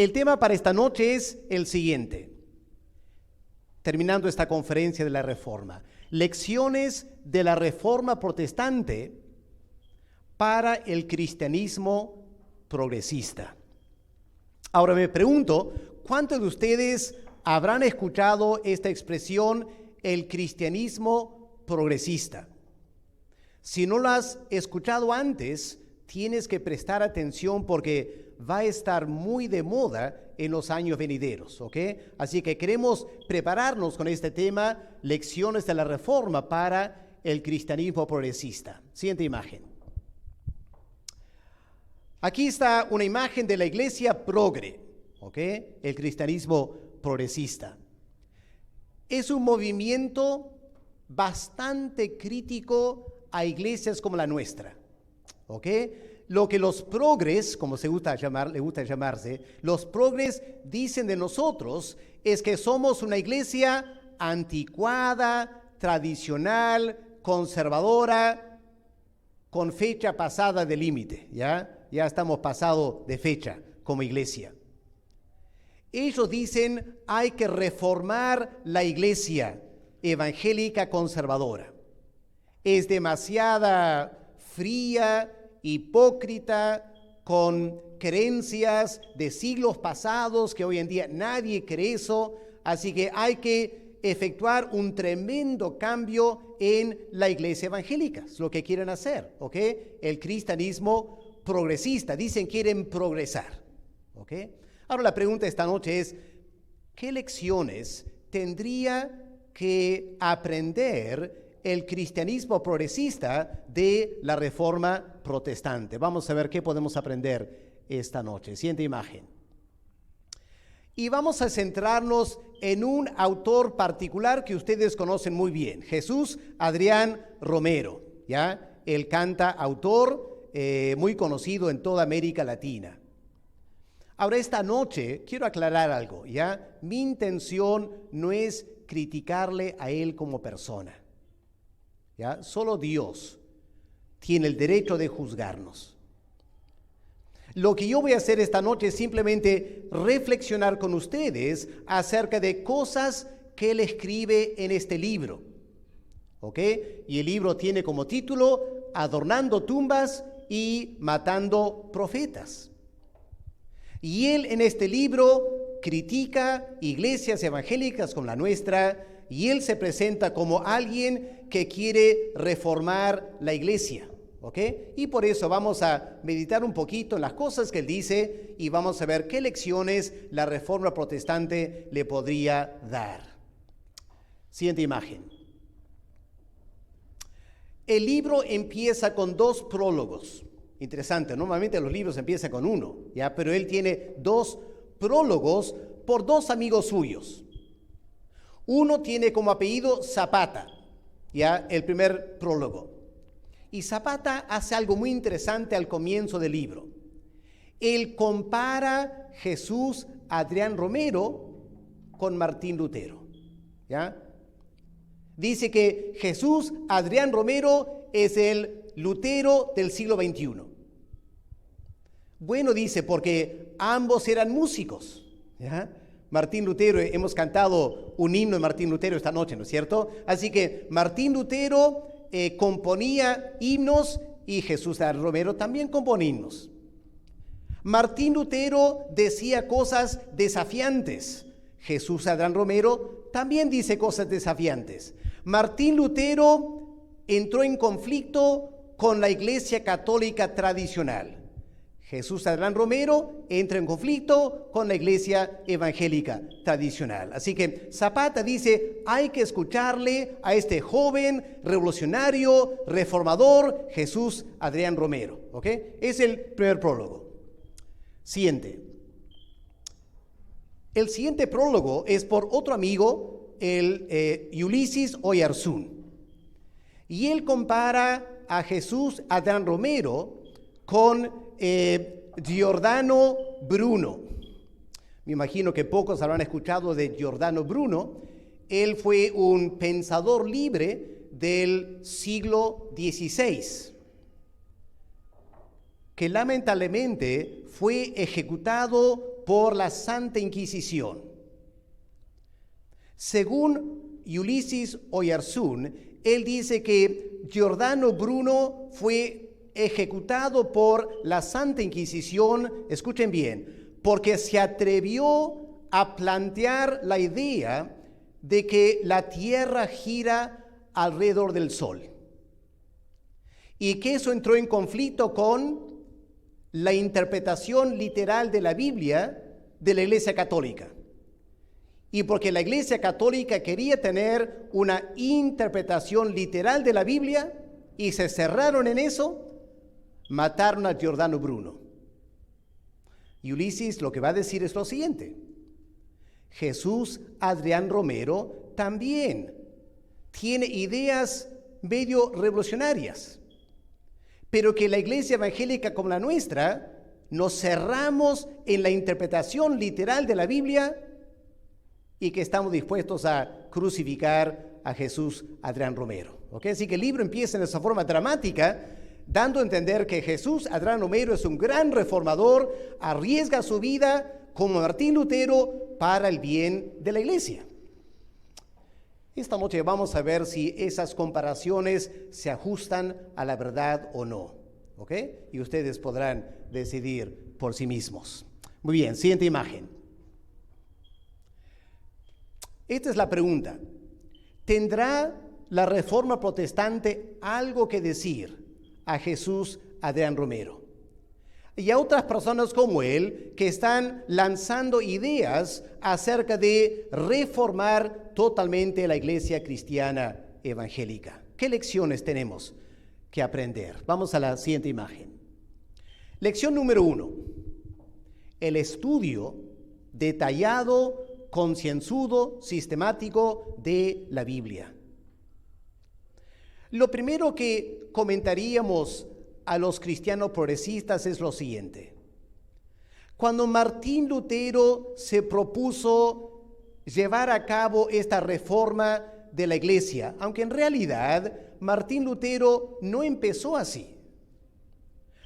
El tema para esta noche es el siguiente, terminando esta conferencia de la Reforma. Lecciones de la Reforma protestante para el cristianismo progresista. Ahora me pregunto, ¿cuántos de ustedes habrán escuchado esta expresión, el cristianismo progresista? Si no lo has escuchado antes, tienes que prestar atención porque va a estar muy de moda en los años venideros, ¿ok? Así que queremos prepararnos con este tema, lecciones de la Reforma para el cristianismo progresista. Siguiente imagen. Aquí está una imagen de la iglesia progre, ¿ok? El cristianismo progresista. Es un movimiento bastante crítico a iglesias como la nuestra, ¿ok? Lo que los progres, como le gusta llamarse, los progres dicen de nosotros es que somos una iglesia anticuada, tradicional, conservadora, con fecha pasada de límite, ¿ya? Ya estamos pasado de fecha como iglesia. Ellos dicen hay que reformar la iglesia evangélica conservadora. Es demasiada fría, hipócrita, con creencias de siglos pasados que hoy en día nadie cree eso, así que hay que efectuar un tremendo cambio en la iglesia evangélica, es lo que quieren hacer, ¿ok? El cristianismo progresista, dicen quieren progresar, ¿ok? Ahora la pregunta esta noche es, ¿qué lecciones tendría que aprender el cristianismo progresista de la Reforma protestante? Vamos a ver qué podemos aprender esta noche. Siguiente imagen. Y vamos a centrarnos en un autor particular que ustedes conocen muy bien, Jesús Adrián Romero, ¿ya? El cantautor muy conocido en toda América Latina. Ahora, esta noche quiero aclarar algo, ¿ya? Mi intención no es criticarle a él como persona, ¿ya? Solo Dios tiene el derecho de juzgarnos. Lo que yo voy a hacer esta noche es simplemente reflexionar con ustedes acerca de cosas que él escribe en este libro, ¿ok? Y el libro tiene como título Adornando tumbas y matando profetas. Y él en este libro critica iglesias evangélicas como la nuestra, y él se presenta como alguien que quiere reformar la iglesia, ¿ok? Y por eso vamos a meditar un poquito en las cosas que él dice y vamos a ver qué lecciones la Reforma protestante le podría dar. Siguiente imagen. El libro empieza con dos prólogos. Interesante, normalmente los libros empiezan con uno, ¿ya? Pero él tiene dos prólogos por dos amigos suyos. Uno tiene como apellido Zapata, ¿ya? El primer prólogo. Y Zapata hace algo muy interesante al comienzo del libro. Él compara Jesús Adrián Romero con Martín Lutero, ¿ya? Dice que Jesús Adrián Romero es el Lutero del siglo XXI. Bueno, dice, porque ambos eran músicos, ¿ya? Martín Lutero, hemos cantado un himno de Martín Lutero esta noche, ¿no es cierto? Así que Martín Lutero componía himnos y Jesús Adrián Romero también componía himnos. Martín Lutero decía cosas desafiantes. Jesús Adrián Romero también dice cosas desafiantes. Martín Lutero entró en conflicto con la Iglesia Católica tradicional. Jesús Adrián Romero entra en conflicto con la Iglesia Evangélica tradicional. Así que Zapata dice, hay que escucharle a este joven revolucionario, reformador, Jesús Adrián Romero, ¿ok? Es el primer prólogo. Siguiente. El siguiente prólogo es por otro amigo, el Ulises Oyarzún. Y él compara a Jesús Adrián Romero con Giordano Bruno. Me imagino que pocos habrán escuchado de Giordano Bruno. Él fue un pensador libre del siglo XVI, que lamentablemente fue ejecutado por la Santa Inquisición. Según Ulises Oyarzún, él dice que Giordano Bruno fue ejecutado por la Santa Inquisición, escuchen bien, porque se atrevió a plantear la idea de que la Tierra gira alrededor del Sol. Y que eso entró en conflicto con la interpretación literal de la Biblia de la Iglesia Católica. Y porque la Iglesia Católica quería tener una interpretación literal de la Biblia y se cerraron en eso, mataron a Giordano Bruno. Y Ulises lo que va a decir es lo siguiente: Jesús Adrián Romero también tiene ideas medio revolucionarias, pero que la iglesia evangélica como la nuestra nos cerramos en la interpretación literal de la Biblia y que estamos dispuestos a crucificar a Jesús Adrián Romero. ¿Okay? Así que el libro empieza en esa forma dramática, dando a entender que Jesús Adrián Romero es un gran reformador, arriesga su vida como Martín Lutero para el bien de la iglesia. Esta noche vamos a ver si esas comparaciones se ajustan a la verdad o no, ¿ok? Y ustedes podrán decidir por sí mismos. Muy bien, siguiente imagen. Esta es la pregunta: ¿tendrá la Reforma Protestante algo que decir a Jesús Adrián Romero y a otras personas como él que están lanzando ideas acerca de reformar totalmente la iglesia cristiana evangélica? ¿Qué lecciones tenemos que aprender? Vamos a la siguiente imagen. Lección número 1. El estudio detallado, concienzudo, sistemático de la Biblia. Lo primero que comentaríamos a los cristianos progresistas es lo siguiente: cuando Martín Lutero se propuso llevar a cabo esta reforma de la iglesia, aunque en realidad Martín Lutero no empezó así.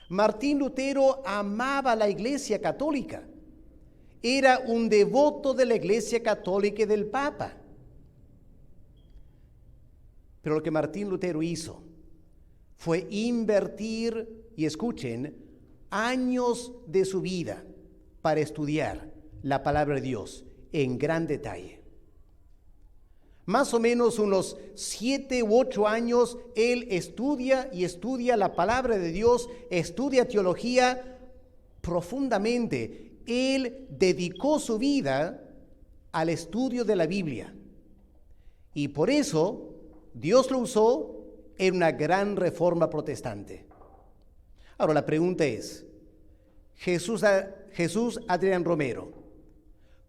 Martín Lutero amaba la iglesia católica, era un devoto de la iglesia católica y del Papa. Pero lo que Martín Lutero hizo fue invertir, y escuchen, años de su vida para estudiar la palabra de Dios en gran detalle. Más o menos unos 7 u 8 años, él estudia la palabra de Dios, estudia teología profundamente. Él dedicó su vida al estudio de la Biblia. Y por eso Dios lo usó en una gran reforma protestante. Ahora la pregunta es: Jesús Adrián Romero,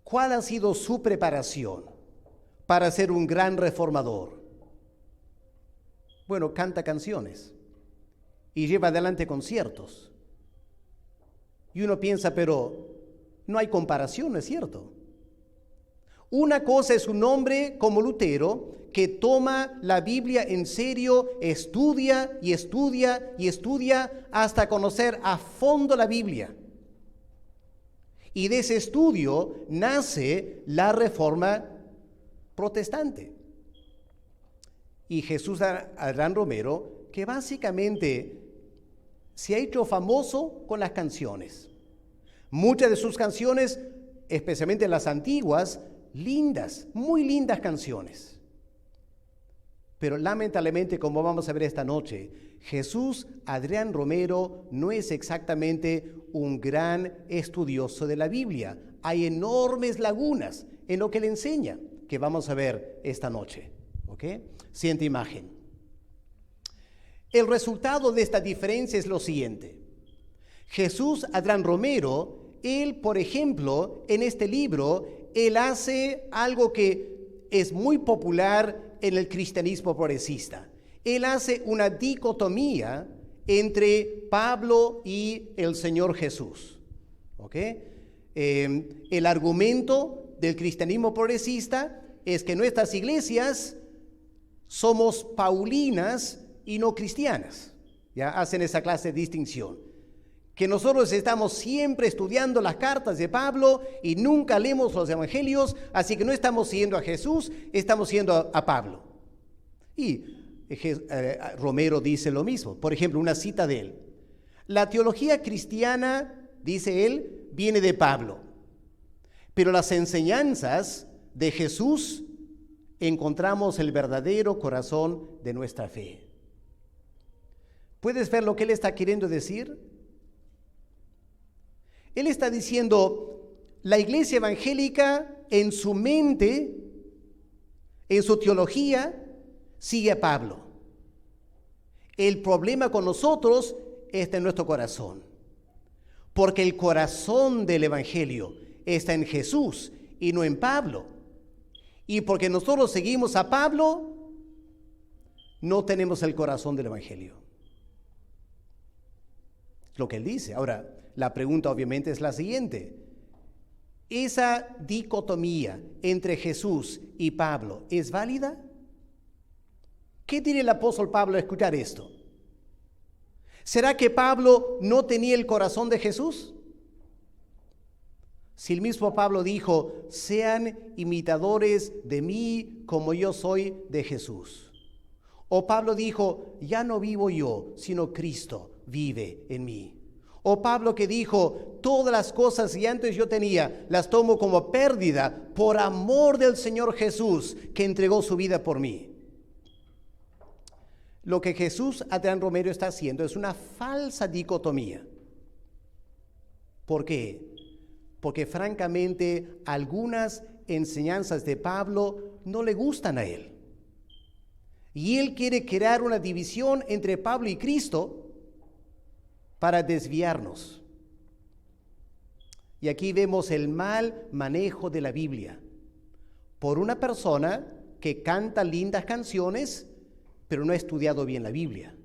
¿cuál ha sido su preparación para ser un gran reformador? Bueno, canta canciones y lleva adelante conciertos. Y uno piensa, pero no hay comparación, ¿no es cierto? Una cosa es un hombre como Lutero que toma la Biblia en serio, estudia y estudia y estudia hasta conocer a fondo la Biblia. Y de ese estudio nace la Reforma Protestante. Y Jesús Adrián Romero, que básicamente se ha hecho famoso con las canciones. Muchas de sus canciones, especialmente las antiguas, lindas, muy lindas canciones. Pero lamentablemente, como vamos a ver esta noche, Jesús Adrián Romero no es exactamente un gran estudioso de la Biblia. Hay enormes lagunas en lo que le enseña, que vamos a ver esta noche. ¿Ok? Siguiente imagen. El resultado de esta diferencia es lo siguiente. Jesús Adrián Romero, él, por ejemplo, en este libro, él hace algo que es muy popular en el cristianismo progresista. Él hace una dicotomía entre Pablo y el Señor Jesús. ¿Ok? El argumento del cristianismo progresista es que nuestras iglesias somos paulinas y no cristianas. Ya hacen esa clase de distinción. que nosotros estamos siempre estudiando las cartas de Pablo y nunca leemos los evangelios, así que no estamos siguiendo a Jesús, estamos siguiendo a Pablo. Y Romero dice lo mismo. Por ejemplo, una cita de él. La teología cristiana, dice él, viene de Pablo, pero las enseñanzas de Jesús encontramos el verdadero corazón de nuestra fe. ¿Puedes ver lo que él está queriendo decir? Él está diciendo, la iglesia evangélica en su mente, en su teología, sigue a Pablo. El problema con nosotros está en nuestro corazón, porque el corazón del evangelio está en Jesús y no en Pablo. Y porque nosotros seguimos a Pablo, no tenemos el corazón del evangelio. Es lo que él dice. Ahora, la pregunta obviamente es la siguiente. ¿Esa dicotomía entre Jesús y Pablo es válida? ¿Qué diría el apóstol Pablo al escuchar esto? ¿Será que Pablo no tenía el corazón de Jesús? Si el mismo Pablo dijo, sean imitadores de mí como yo soy de Jesús. O Pablo dijo, ya no vivo yo, sino Cristo vive en mí. O Pablo que dijo, todas las cosas que antes yo tenía, las tomo como pérdida por amor del Señor Jesús, que entregó su vida por mí. Lo que Jesús Adrián Romero está haciendo es una falsa dicotomía. ¿Por qué? Porque francamente algunas enseñanzas de Pablo no le gustan a él. Y él quiere crear una división entre Pablo y Cristo para desviarnos. Y aquí vemos el mal manejo de la Biblia por una persona que canta lindas canciones, pero no ha estudiado bien la Biblia,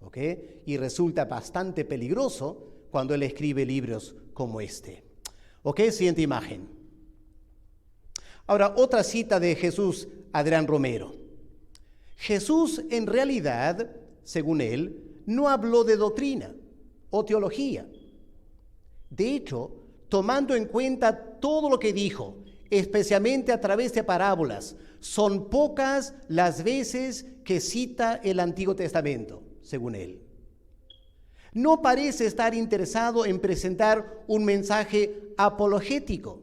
¿ok? Y resulta bastante peligroso cuando él escribe libros como este. ¿Ok? Siguiente imagen. Ahora, otra cita de Jesús Adrián Romero. Jesús en realidad, según él, no habló de doctrina o teología. De hecho, tomando en cuenta todo lo que dijo, especialmente a través de parábolas, son pocas las veces que cita el Antiguo Testamento, según él. No parece estar interesado en presentar un mensaje apologético.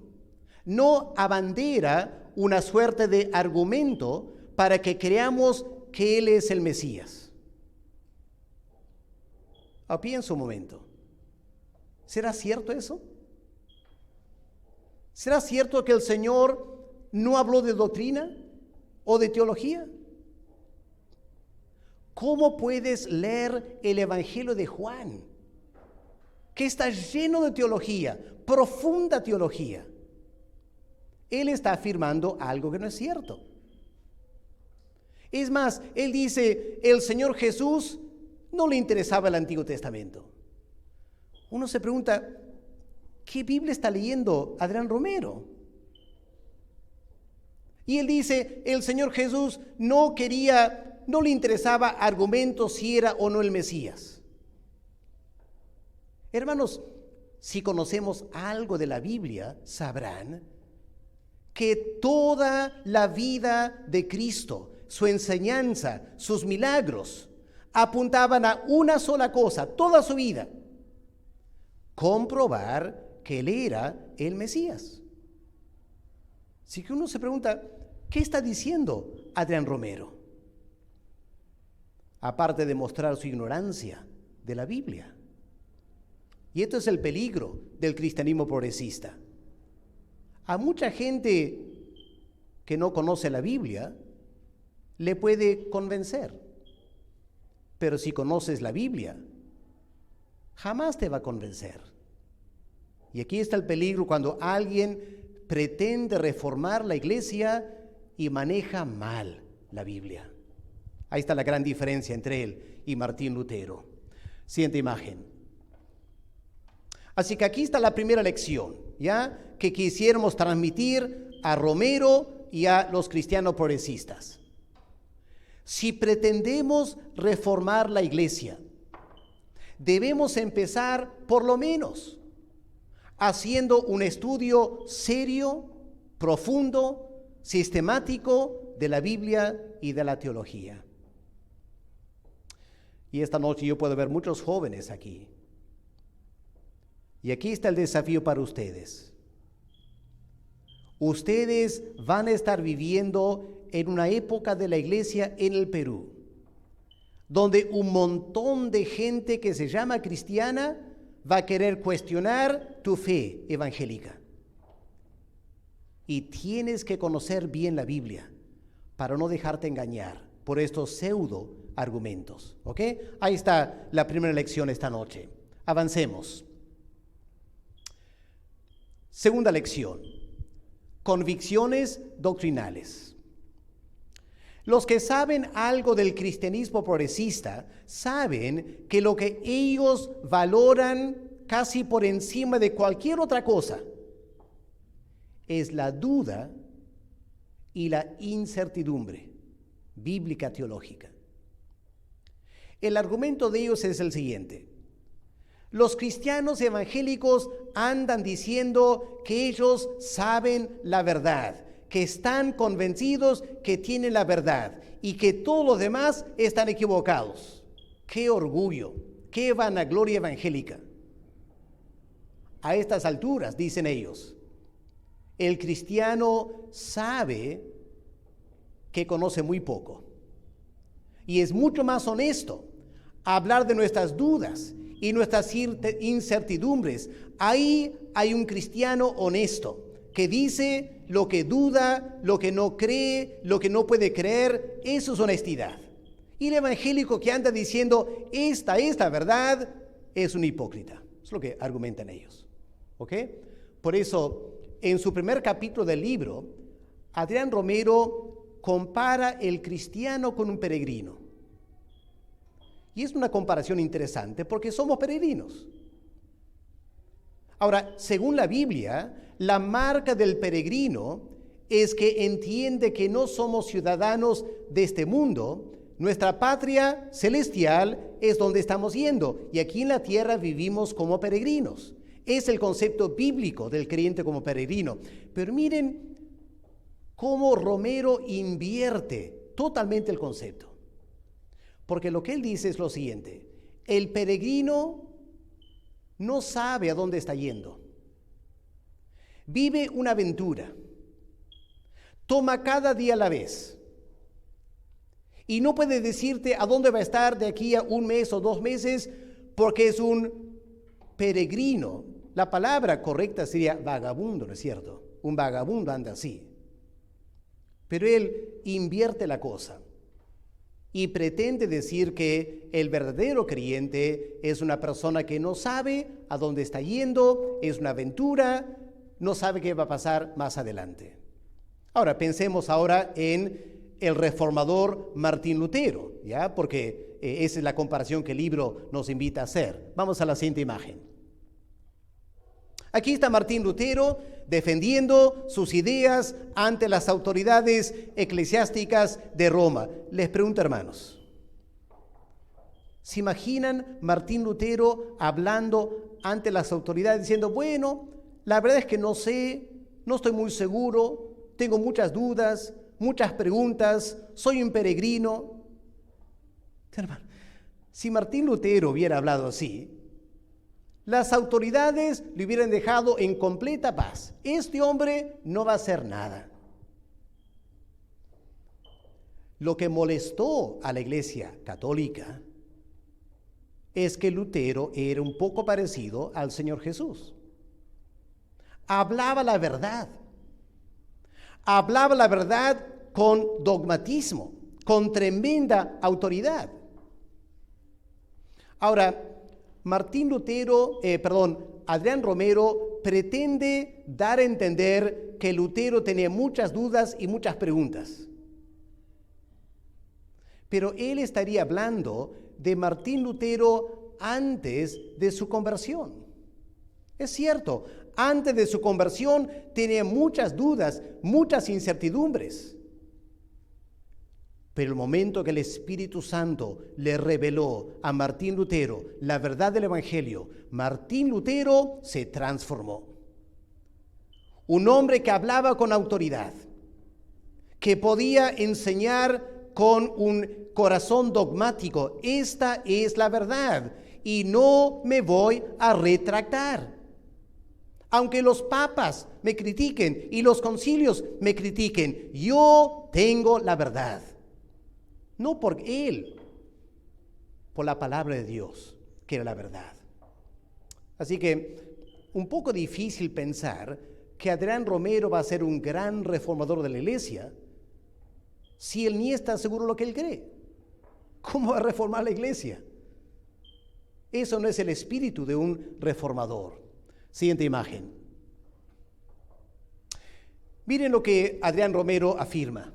No abandera una suerte de argumento para que creamos que Él es el Mesías. Piensa un momento. ¿Será cierto eso? ¿Será cierto que el Señor no habló de doctrina o de teología? ¿Cómo puedes leer el Evangelio de Juan, que está lleno de teología, profunda teología? Él está afirmando algo que no es cierto. Es más, él dice, el Señor Jesús no le interesaba el Antiguo Testamento. Uno se pregunta, ¿qué Biblia está leyendo Adrián Romero? Y él dice, el Señor Jesús no le interesaba argumentos si era o no el Mesías. Hermanos, si conocemos algo de la Biblia, sabrán que toda la vida de Cristo, su enseñanza, sus milagros, apuntaban a una sola cosa, toda su vida: comprobar que Él era el Mesías. Así que uno se pregunta, ¿qué está diciendo Adrián Romero? Aparte de mostrar su ignorancia de la Biblia. Y esto es el peligro del cristianismo progresista. A mucha gente que no conoce la Biblia le puede convencer. Pero si conoces la Biblia, jamás te va a convencer. Y aquí está el peligro cuando alguien pretende reformar la iglesia y maneja mal la Biblia. Ahí está la gran diferencia entre él y Martín Lutero. Siguiente imagen. Así que aquí está la primera lección, ¿ya? Que quisiéramos transmitir a Romero y a los cristianos progresistas. Si pretendemos reformar la iglesia, debemos empezar por lo menos haciendo un estudio serio, profundo, sistemático de la Biblia y de la teología. Y esta noche yo puedo ver muchos jóvenes aquí. Y aquí está el desafío para ustedes. Ustedes van a estar viviendo en una época de la iglesia en el Perú, donde un montón de gente que se llama cristiana va a querer cuestionar tu fe evangélica. Y tienes que conocer bien la Biblia para no dejarte engañar por estos pseudo argumentos. ¿Ok? Ahí está la primera lección esta noche. Avancemos. Segunda lección. Convicciones doctrinales. Los que saben algo del cristianismo progresista saben que lo que ellos valoran casi por encima de cualquier otra cosa es la duda y la incertidumbre bíblica teológica. El argumento de ellos es el siguiente: los cristianos evangélicos andan diciendo que ellos saben la verdad, que están convencidos que tienen la verdad y que todos los demás están equivocados. ¡Qué orgullo! ¡Qué vanagloria evangélica! A estas alturas, dicen ellos, el cristiano sabe que conoce muy poco. Y es mucho más honesto hablar de nuestras dudas y nuestras incertidumbres. Ahí hay un cristiano honesto que dice lo que duda, lo que no cree, lo que no puede creer. Eso es honestidad. Y el evangélico que anda diciendo esta es la verdad es un hipócrita. Es lo que argumentan ellos. ¿Ok? Por eso, en su primer capítulo del libro, Adrián Romero compara el cristiano con un peregrino. Y es una comparación interesante porque somos peregrinos. Ahora, según la Biblia, la marca del peregrino es que entiende que no somos ciudadanos de este mundo. Nuestra patria celestial es donde estamos yendo y aquí en la tierra vivimos como peregrinos. Es el concepto bíblico del creyente como peregrino. Pero miren cómo Romero invierte totalmente el concepto. Porque lo que él dice es lo siguiente: el peregrino no sabe a dónde está yendo. Vive una aventura. Toma cada día a la vez. Y no puede decirte a dónde va a estar de aquí a un mes o 2 meses porque es un peregrino. La palabra correcta sería vagabundo, ¿no es cierto? Un vagabundo anda así. Pero él invierte la cosa y pretende decir que el verdadero creyente es una persona que no sabe a dónde está yendo, es una aventura, no sabe qué va a pasar más adelante. Ahora, pensemos ahora en el reformador Martín Lutero, ¿ya? Porque esa es la comparación que el libro nos invita a hacer. Vamos a la siguiente imagen. Aquí está Martín Lutero defendiendo sus ideas ante las autoridades eclesiásticas de Roma. Les pregunto, hermanos, ¿se imaginan Martín Lutero hablando ante las autoridades diciendo, bueno, la verdad es que no sé, no estoy muy seguro, tengo muchas dudas, muchas preguntas, soy un peregrino? Hermano, si Martín Lutero hubiera hablado así, las autoridades le hubieran dejado en completa paz. Este hombre no va a hacer nada. Lo que molestó a la Iglesia Católica es que Lutero era un poco parecido al Señor Jesús. Hablaba la verdad. Hablaba la verdad con dogmatismo, con tremenda autoridad. Ahora, Adrián Romero pretende dar a entender que Lutero tenía muchas dudas y muchas preguntas. Pero él estaría hablando de Martín Lutero antes de su conversión. Es cierto, antes de su conversión tenía muchas dudas, muchas incertidumbres. Pero el momento que el Espíritu Santo le reveló a Martín Lutero la verdad del Evangelio, Martín Lutero se transformó. Un hombre que hablaba con autoridad, que podía enseñar con un corazón dogmático. Esta es la verdad y no me voy a retractar. Aunque los papas me critiquen y los concilios me critiquen, yo tengo la verdad. No por él, por la palabra de Dios, que era la verdad. Así que un poco difícil pensar que Adrián Romero va a ser un gran reformador de la iglesia si él ni está seguro de lo que él cree. ¿Cómo va a reformar la iglesia? Eso no es el espíritu de un reformador. Siguiente imagen. Miren lo que Adrián Romero afirma.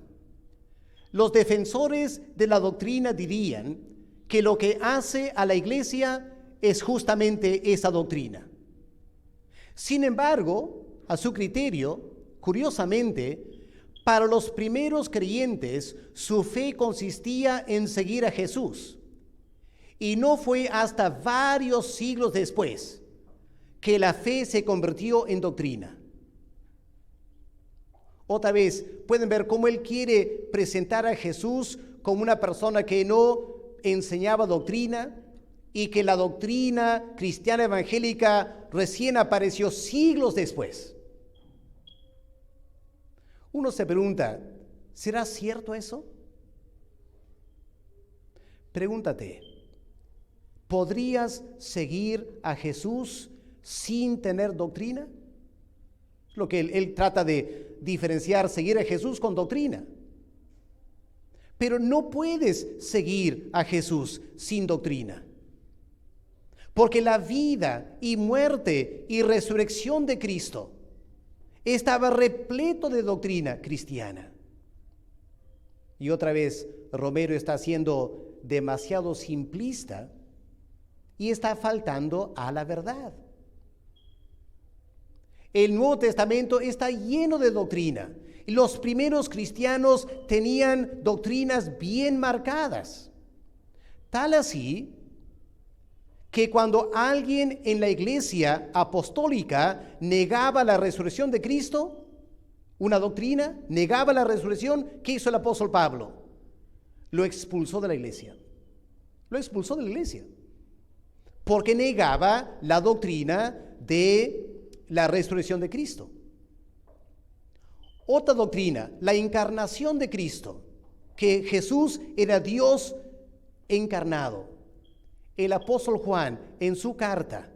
Los defensores de la doctrina dirían que lo que hace a la iglesia es justamente esa doctrina. Sin embargo, a su criterio, curiosamente, para los primeros creyentes, su fe consistía en seguir a Jesús. Y no fue hasta varios siglos después que la fe se convirtió en doctrina. Otra vez, pueden ver cómo él quiere presentar a Jesús como una persona que no enseñaba doctrina y que la doctrina cristiana evangélica recién apareció siglos después. Uno se pregunta, ¿será cierto eso? Pregúntate, ¿podrías seguir a Jesús sin tener doctrina? Lo que él trata de diferenciar, seguir a Jesús con doctrina. Pero no puedes seguir a Jesús sin doctrina. Porque la vida y muerte y resurrección de Cristo estaba repleto de doctrina cristiana. Y otra vez, Romero está siendo demasiado simplista y está faltando a la verdad. El Nuevo Testamento está lleno de doctrina. Y los primeros cristianos tenían doctrinas bien marcadas. Tal así que cuando alguien en la iglesia apostólica negaba la resurrección de Cristo, una doctrina, negaba la resurrección, ¿qué hizo el apóstol Pablo? Lo expulsó de la iglesia. Lo expulsó de la iglesia. Porque negaba la doctrina de la resurrección de Cristo. Otra doctrina, la encarnación de Cristo, que Jesús era Dios encarnado. El apóstol Juan, en su carta,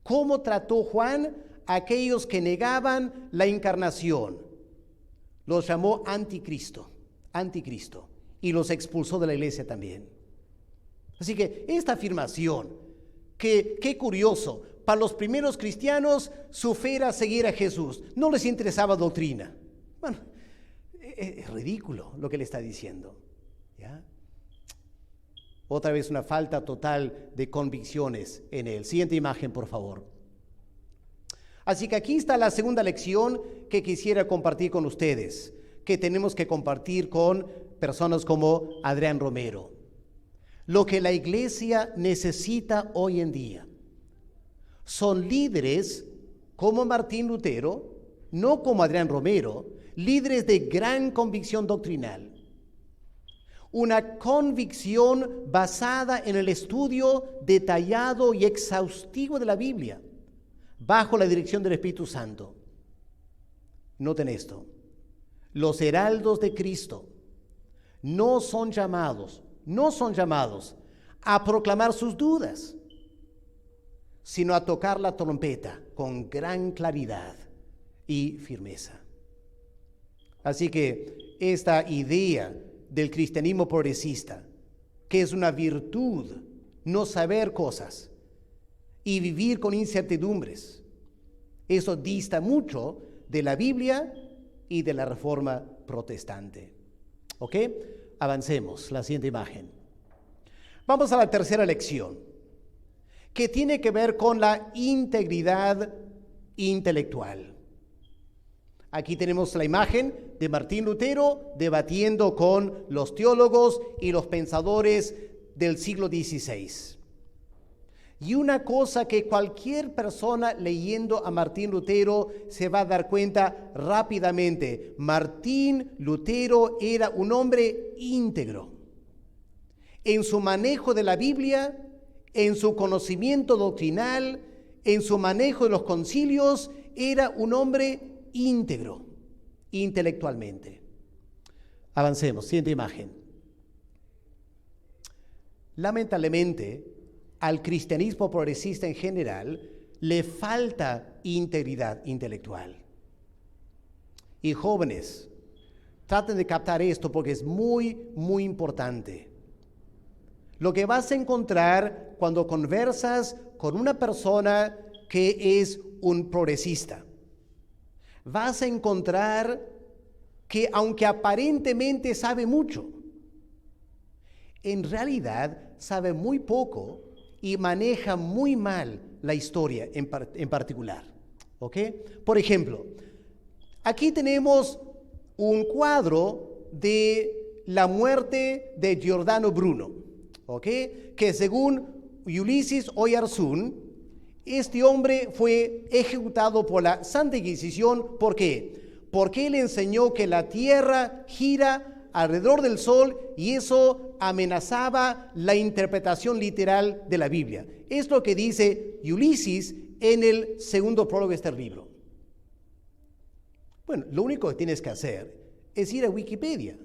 ¿cómo trató Juan a aquellos que negaban la encarnación? Los llamó anticristo, y los expulsó de la iglesia también. Así que esta afirmación, qué curioso, para los primeros cristianos su fe era seguir a Jesús, no les interesaba doctrina. Bueno, es ridículo lo que le está diciendo, ¿ya? Otra vez una falta total de convicciones en él. Siguiente imagen, por favor. Así que aquí está la segunda lección que quisiera compartir con ustedes, que tenemos que compartir con personas como Adrián Romero. Lo que la iglesia necesita hoy en día son líderes como Martín Lutero, no como Adrián Romero, líderes de gran convicción doctrinal. Una convicción basada en el estudio detallado y exhaustivo de la Biblia, bajo la dirección del Espíritu Santo. Noten esto, los heraldos de Cristo no son llamados a proclamar sus dudas, sino a tocar la trompeta con gran claridad y firmeza. Así que esta idea del cristianismo progresista, que es una virtud no saber cosas y vivir con incertidumbres, eso dista mucho de la Biblia y de la Reforma protestante. ¿Ok? Avancemos, la siguiente imagen. Vamos a la tercera lección, que tiene que ver con la integridad intelectual. Aquí tenemos la imagen de Martín Lutero debatiendo con los teólogos y los pensadores del siglo XVI. Y una cosa que cualquier persona leyendo a Martín Lutero se va a dar cuenta rápidamente: Martín Lutero era un hombre íntegro. En su manejo de la Biblia, en su conocimiento doctrinal, en su manejo de los concilios, era un hombre íntegro intelectualmente. Avancemos, siguiente imagen. Lamentablemente, al cristianismo progresista en general le falta integridad intelectual. Y jóvenes, traten de captar esto porque es muy, muy importante. Lo que vas a encontrar cuando conversas con una persona que es un progresista, vas a encontrar que aunque aparentemente sabe mucho, en realidad sabe muy poco y maneja muy mal la historia en particular. ¿Ok? Por ejemplo, aquí tenemos un cuadro de la muerte de Giordano Bruno, ¿ok? Que según Ulises Oyarzún, este hombre fue ejecutado por la Santa Inquisición. ¿Por qué? Porque él enseñó que la tierra gira alrededor del sol y eso amenazaba la interpretación literal de la Biblia. Es lo que dice Ulises en el segundo prólogo de este libro. Bueno, lo único que tienes que hacer es ir a Wikipedia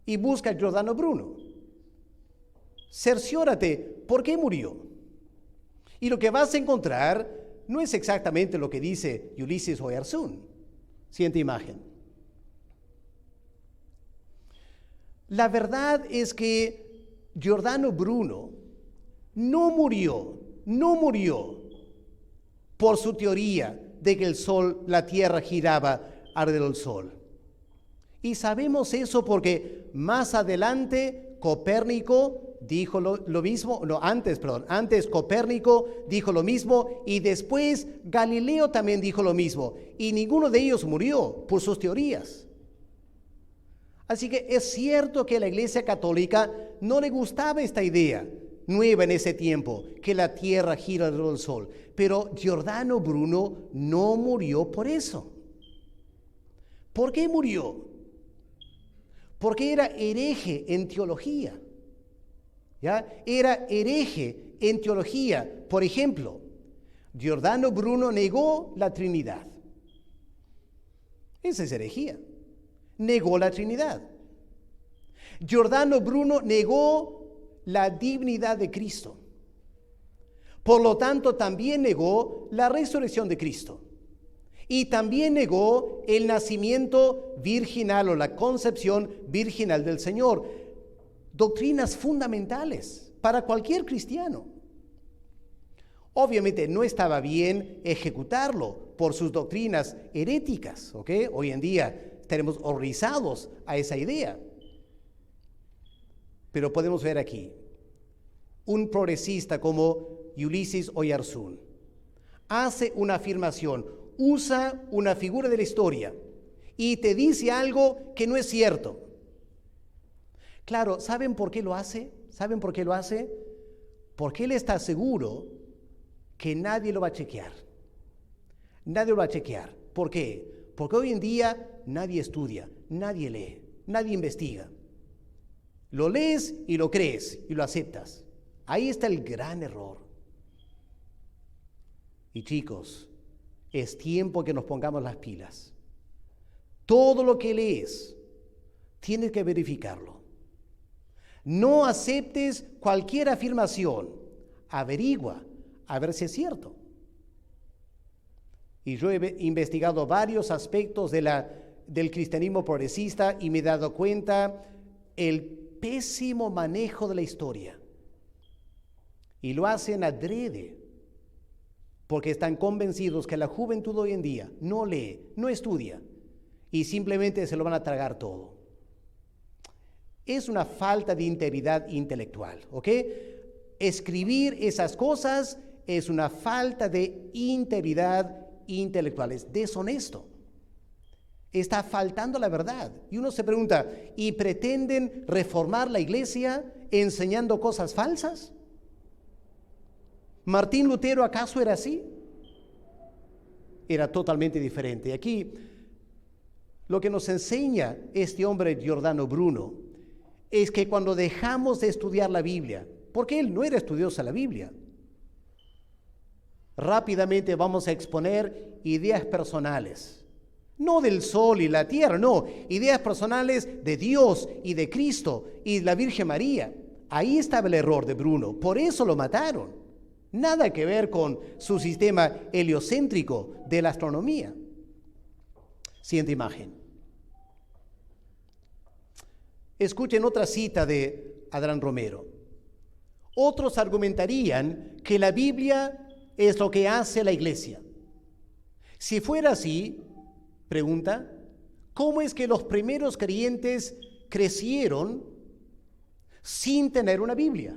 y busca a Giordano Bruno. Cerciórate por qué murió. Y lo que vas a encontrar no es exactamente lo que dice Ulises Oyarzún. Siguiente imagen. La verdad es que Giordano Bruno no murió por su teoría de que la tierra giraba alrededor del sol. Y sabemos eso porque más adelante Copérnico dijo lo mismo, antes Copérnico dijo lo mismo y después Galileo también dijo lo mismo y ninguno de ellos murió por sus teorías. Así que es cierto que a la Iglesia Católica no le gustaba esta idea nueva en ese tiempo, que la tierra gira alrededor del sol, pero Giordano Bruno no murió por eso. ¿Por qué murió? Porque era hereje en teología. ¿Ya? Era hereje en teología. Por ejemplo, Giordano Bruno negó la Trinidad. Esa es herejía. Negó la Trinidad. Giordano Bruno negó la divinidad de Cristo. Por lo tanto, también negó la resurrección de Cristo. Y también negó el nacimiento virginal o la concepción virginal del Señor. Doctrinas fundamentales para cualquier cristiano. Obviamente no estaba bien ejecutarlo por sus doctrinas heréticas, ¿ok? Hoy en día estaremos horrorizados a esa idea. Pero podemos ver aquí, un progresista como Ulises Oyarzún hace una afirmación, usa una figura de la historia y te dice algo que no es cierto. Claro, ¿saben por qué lo hace? ¿Saben por qué lo hace? Porque él está seguro que nadie lo va a chequear. Nadie lo va a chequear. ¿Por qué? Porque hoy en día nadie estudia, nadie lee, nadie investiga. Lo lees y lo crees y lo aceptas. Ahí está el gran error. Y chicos, es tiempo que nos pongamos las pilas. Todo lo que lees, tienes que verificarlo. No aceptes cualquier afirmación. Averigua a ver si es cierto. Y yo he investigado varios aspectos del cristianismo progresista y me he dado cuenta el pésimo manejo de la historia. Y lo hacen adrede, porque están convencidos que la juventud hoy en día no lee, no estudia, y simplemente se lo van a tragar todo. Es una falta de integridad intelectual, ¿ok? Escribir esas cosas es una falta de integridad intelectual, es deshonesto. Está faltando la verdad. Y uno se pregunta, ¿y pretenden reformar la iglesia enseñando cosas falsas? ¿Martín Lutero acaso era así? Era totalmente diferente. Y aquí lo que nos enseña este hombre Giordano Bruno es que cuando dejamos de estudiar la Biblia, porque él no era estudioso de la Biblia, rápidamente vamos a exponer ideas personales, no del sol y la tierra, no, ideas personales de Dios y de Cristo y de la Virgen María. Ahí estaba el error de Bruno, por eso lo mataron. Nada que ver con su sistema heliocéntrico de la astronomía. Siguiente imagen. Escuchen otra cita de Adán Romero. Otros argumentarían que la Biblia es lo que hace la iglesia. Si fuera así, pregunta, ¿cómo es que los primeros creyentes crecieron sin tener una Biblia?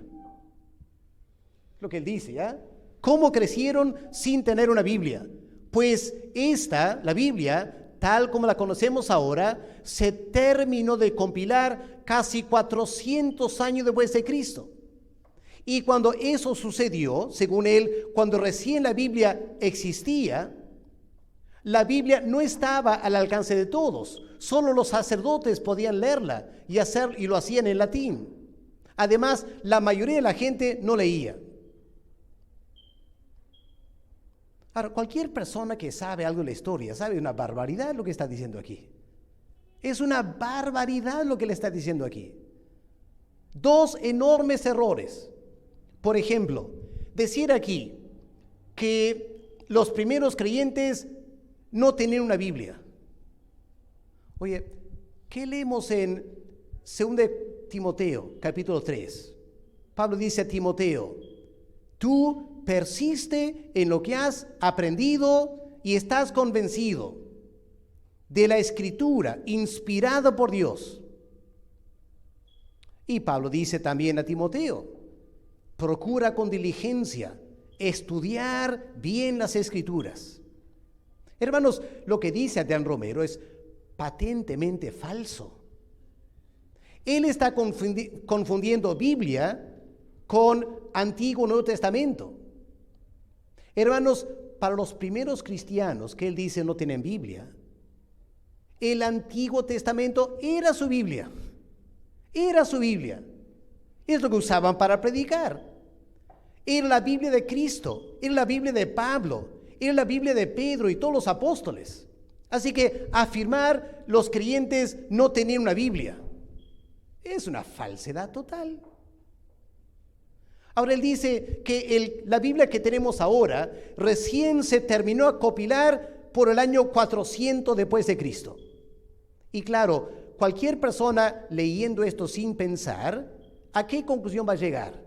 Lo que él dice, ¿ya? ¿Cómo crecieron sin tener una Biblia? Pues la Biblia, tal como la conocemos ahora, se terminó de compilar casi 400 años después de Cristo. Y cuando eso sucedió, según él, cuando recién la Biblia existía, la Biblia no estaba al alcance de todos. Solo los sacerdotes podían leerla y lo hacían en latín. Además, la mayoría de la gente no leía. Ahora, cualquier persona que sabe algo de la historia sabe una barbaridad lo que está diciendo aquí. Es una barbaridad lo que le está diciendo aquí. Dos enormes errores. Por ejemplo, decir aquí que los primeros creyentes no tenían una Biblia. Oye, ¿qué leemos en 2 Timoteo, capítulo 3? Pablo dice a Timoteo, tú persiste en lo que has aprendido y estás convencido de la Escritura inspirada por Dios. Y Pablo dice también a Timoteo, procura con diligencia estudiar bien las Escrituras. Hermanos, lo que dice Adán Romero es patentemente falso. Él está confundiendo Biblia con Antiguo y Nuevo Testamento. Hermanos, para los primeros cristianos que él dice no tienen Biblia, el Antiguo Testamento era su Biblia. Era su Biblia. Es lo que usaban para predicar. Era la Biblia de Cristo, era la Biblia de Pablo, era la Biblia de Pedro y todos los apóstoles. Así que afirmar los creyentes no tenían una Biblia es una falsedad total. Ahora él dice que la Biblia que tenemos ahora recién se terminó a compilar por el año 400 después de Cristo. Y claro, cualquier persona leyendo esto sin pensar, ¿a qué conclusión va a llegar?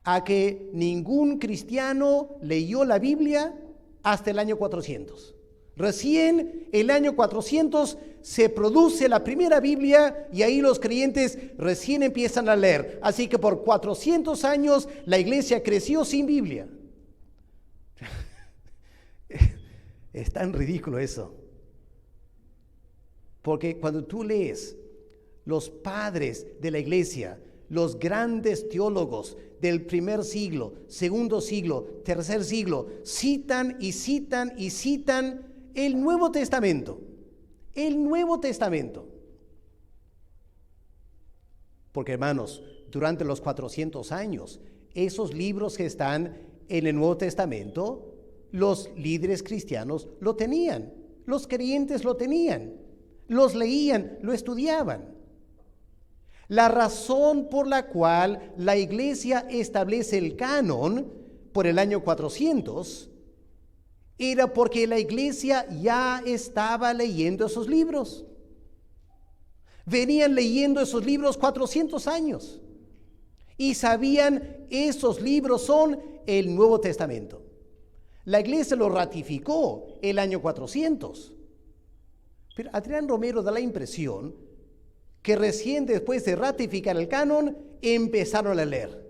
A que ningún cristiano leyó la Biblia hasta el año 400. Recién el año 400 se produce la primera Biblia y ahí los creyentes recién empiezan a leer. Así que por 400 años la iglesia creció sin Biblia. Es tan ridículo eso. Porque cuando tú lees los padres de la iglesia, los grandes teólogos del primer siglo, segundo siglo, tercer siglo, citan y citan y citan el Nuevo Testamento. El Nuevo Testamento. Porque hermanos, durante los 400 años, esos libros que están en el Nuevo Testamento, los líderes cristianos lo tenían, los creyentes lo tenían, los leían, lo estudiaban. La razón por la cual la iglesia establece el canon por el año 400 era porque la iglesia ya estaba leyendo esos libros. Venían leyendo esos libros 400 años y sabían esos libros son el Nuevo Testamento. La iglesia lo ratificó el año 400. Pero Adrián Romero da la impresión que recién después de ratificar el canon empezaron a leer.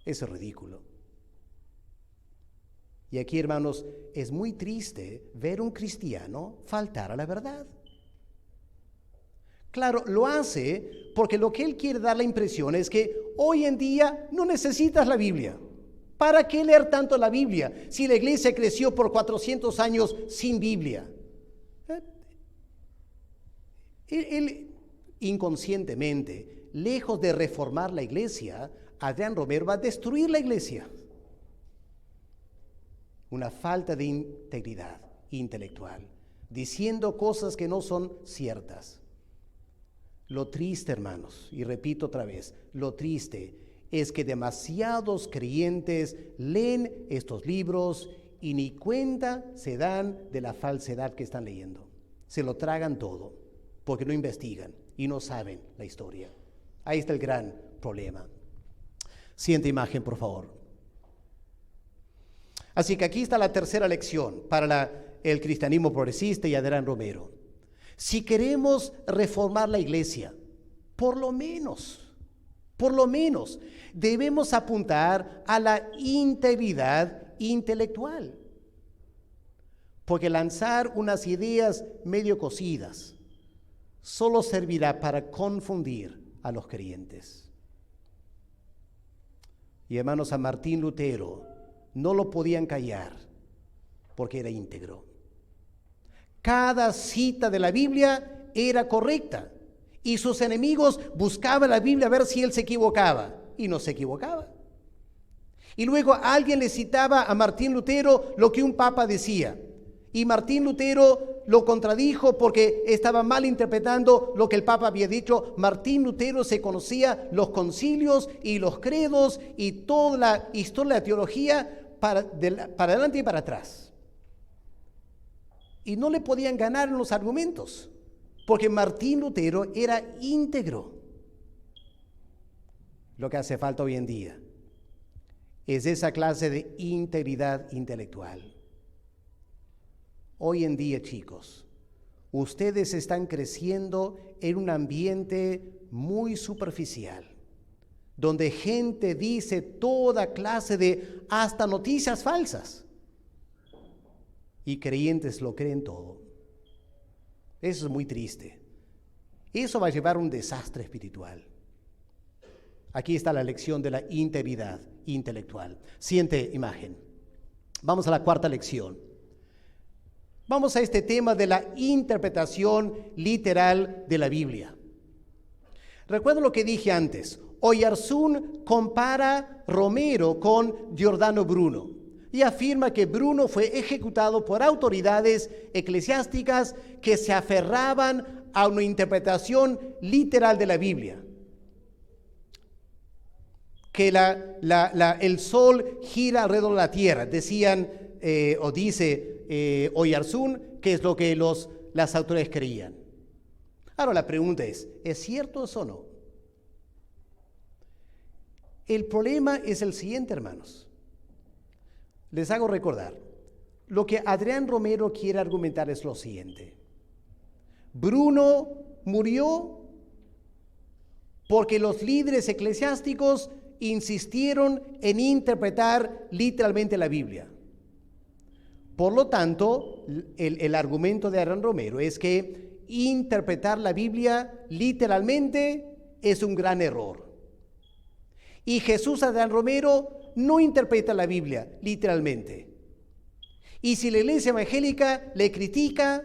Eso es ridículo. Y aquí, hermanos, es muy triste ver un cristiano faltar a la verdad. Claro, lo hace porque lo que él quiere dar la impresión es que hoy en día no necesitas la Biblia. ¿Para qué leer tanto la Biblia si la iglesia creció por 400 años sin Biblia? Él inconscientemente, lejos de reformar la iglesia, Adrián Romero va a destruir la iglesia. Una falta de integridad intelectual, diciendo cosas que no son ciertas. Lo triste, hermanos, y repito otra vez, lo triste es que demasiados creyentes leen estos libros y ni cuenta se dan de la falsedad que están leyendo. Se lo tragan todo, porque no investigan y no saben la historia. Ahí está el gran problema. Siguiente imagen, por favor. Así que aquí está la tercera lección para el cristianismo progresista y Adrián Romero. Si queremos reformar la iglesia, por lo menos, debemos apuntar a la integridad intelectual. Porque lanzar unas ideas medio cocidas solo servirá para confundir a los creyentes. Y hermanos, a Martín Lutero no lo podían callar porque era íntegro. Cada cita de la Biblia era correcta y sus enemigos buscaban la Biblia a ver si él se equivocaba y no se equivocaba. Y luego alguien le citaba a Martín Lutero lo que un papa decía y Martín Lutero lo contradijo porque estaba mal interpretando lo que el papa había dicho. Martín Lutero se conocía los concilios y los credos y toda la historia de la teología para adelante y para atrás. Y no le podían ganar en los argumentos, porque Martín Lutero era íntegro. Lo que hace falta hoy en día es esa clase de integridad intelectual. Hoy en día, chicos, ustedes están creciendo en un ambiente muy superficial, donde gente dice toda clase de hasta noticias falsas. Y creyentes lo creen todo. Eso es muy triste. Eso va a llevar a un desastre espiritual. Aquí está la lección de la integridad intelectual. Siguiente imagen. Vamos a la cuarta lección. Vamos a este tema de la interpretación literal de la Biblia. Recuerdo lo que dije antes. Oyarzún compara Romero con Giordano Bruno y afirma que Bruno fue ejecutado por autoridades eclesiásticas que se aferraban a una interpretación literal de la Biblia. Que el sol gira alrededor de la tierra, decían o dice Oyarzún, que es lo que las autoridades creían. Ahora la pregunta ¿es cierto eso o no? El problema es el siguiente, hermanos. Les hago recordar, lo que Adrián Romero quiere argumentar es lo siguiente. Bruno murió porque los líderes eclesiásticos insistieron en interpretar literalmente la Biblia. Por lo tanto, el argumento de Adrián Romero es que interpretar la Biblia literalmente es un gran error. Y Jesús Adrián Romero no interpreta la Biblia literalmente. Y si la iglesia evangélica le critica,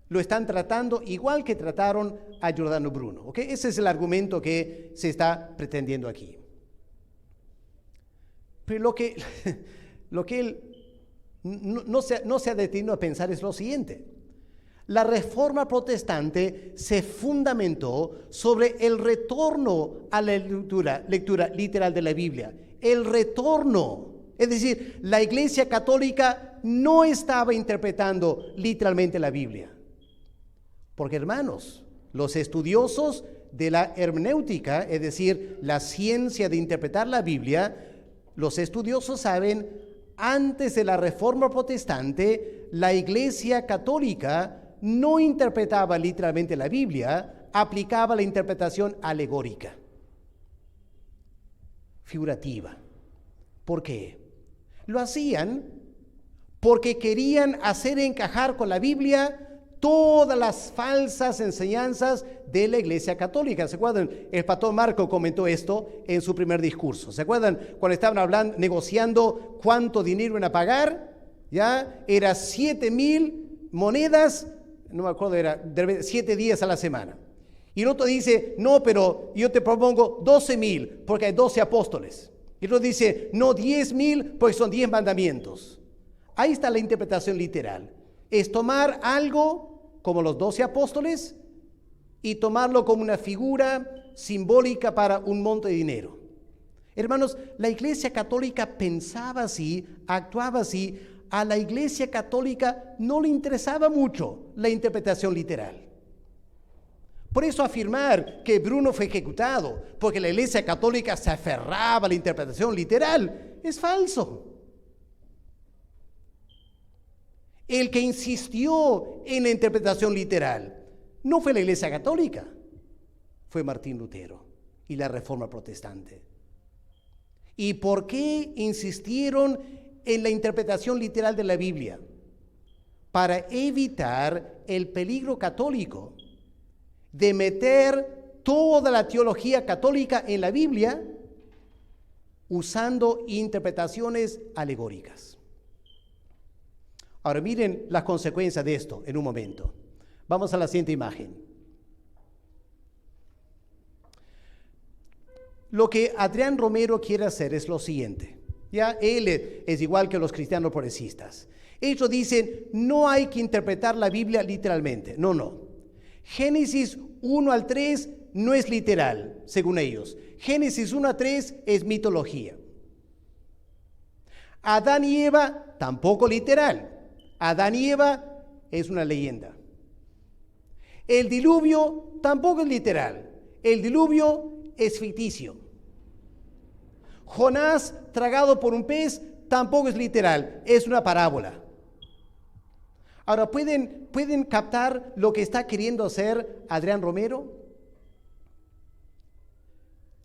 lo están tratando igual que trataron a Giordano Bruno. ¿Okay? Ese es el argumento que se está pretendiendo aquí. Pero lo que él no se ha detenido a pensar es lo siguiente. La reforma protestante se fundamentó sobre el retorno a la lectura literal de la Biblia. El retorno. Es decir, la Iglesia Católica no estaba interpretando literalmente la Biblia. Porque, hermanos, los estudiosos de la hermenéutica, es decir, la ciencia de interpretar la Biblia, los estudiosos saben, antes de la reforma protestante, la Iglesia Católica no interpretaba literalmente la Biblia, aplicaba la interpretación alegórica, figurativa. ¿Por qué? Lo hacían porque querían hacer encajar con la Biblia todas las falsas enseñanzas de la Iglesia Católica. ¿Se acuerdan? El pastor Marco comentó esto en su primer discurso. ¿Se acuerdan? Cuando estaban hablando, negociando cuánto dinero iban a pagar, ya era 7,000 monedas, no me acuerdo, era 7 días a la semana. Y el otro dice, no, pero yo te propongo 12,000 porque hay 12 apóstoles. Y el otro dice, no, 10,000 porque son 10 mandamientos. Ahí está la interpretación literal. Es tomar algo como los 12 apóstoles y tomarlo como una figura simbólica para un monto de dinero. Hermanos, la Iglesia Católica pensaba así, actuaba así. A la Iglesia Católica no le interesaba mucho la interpretación literal. Por eso afirmar que Bruno fue ejecutado porque la Iglesia Católica se aferraba a la interpretación literal es falso. El que insistió en la interpretación literal no fue la Iglesia Católica, fue Martín Lutero y la Reforma Protestante. ¿Y por qué insistieron en la interpretación literal de la Biblia? Para evitar el peligro católico de meter toda la teología católica en la Biblia usando interpretaciones alegóricas. Ahora miren las consecuencias de esto en un momento. Vamos a la siguiente imagen. Lo que Adrián Romero quiere hacer es lo siguiente. Ya él es igual que los cristianos progresistas. Ellos dicen, no hay que interpretar la Biblia literalmente. No. Génesis 1 al 3 no es literal, según ellos. Génesis 1 a 3 es mitología. Adán y Eva, tampoco literal. Adán y Eva es una leyenda. El diluvio tampoco es literal. El diluvio es ficticio. Jonás, tragado por un pez, tampoco es literal, es una parábola. Ahora, ¿pueden captar lo que está queriendo hacer Adrián Romero?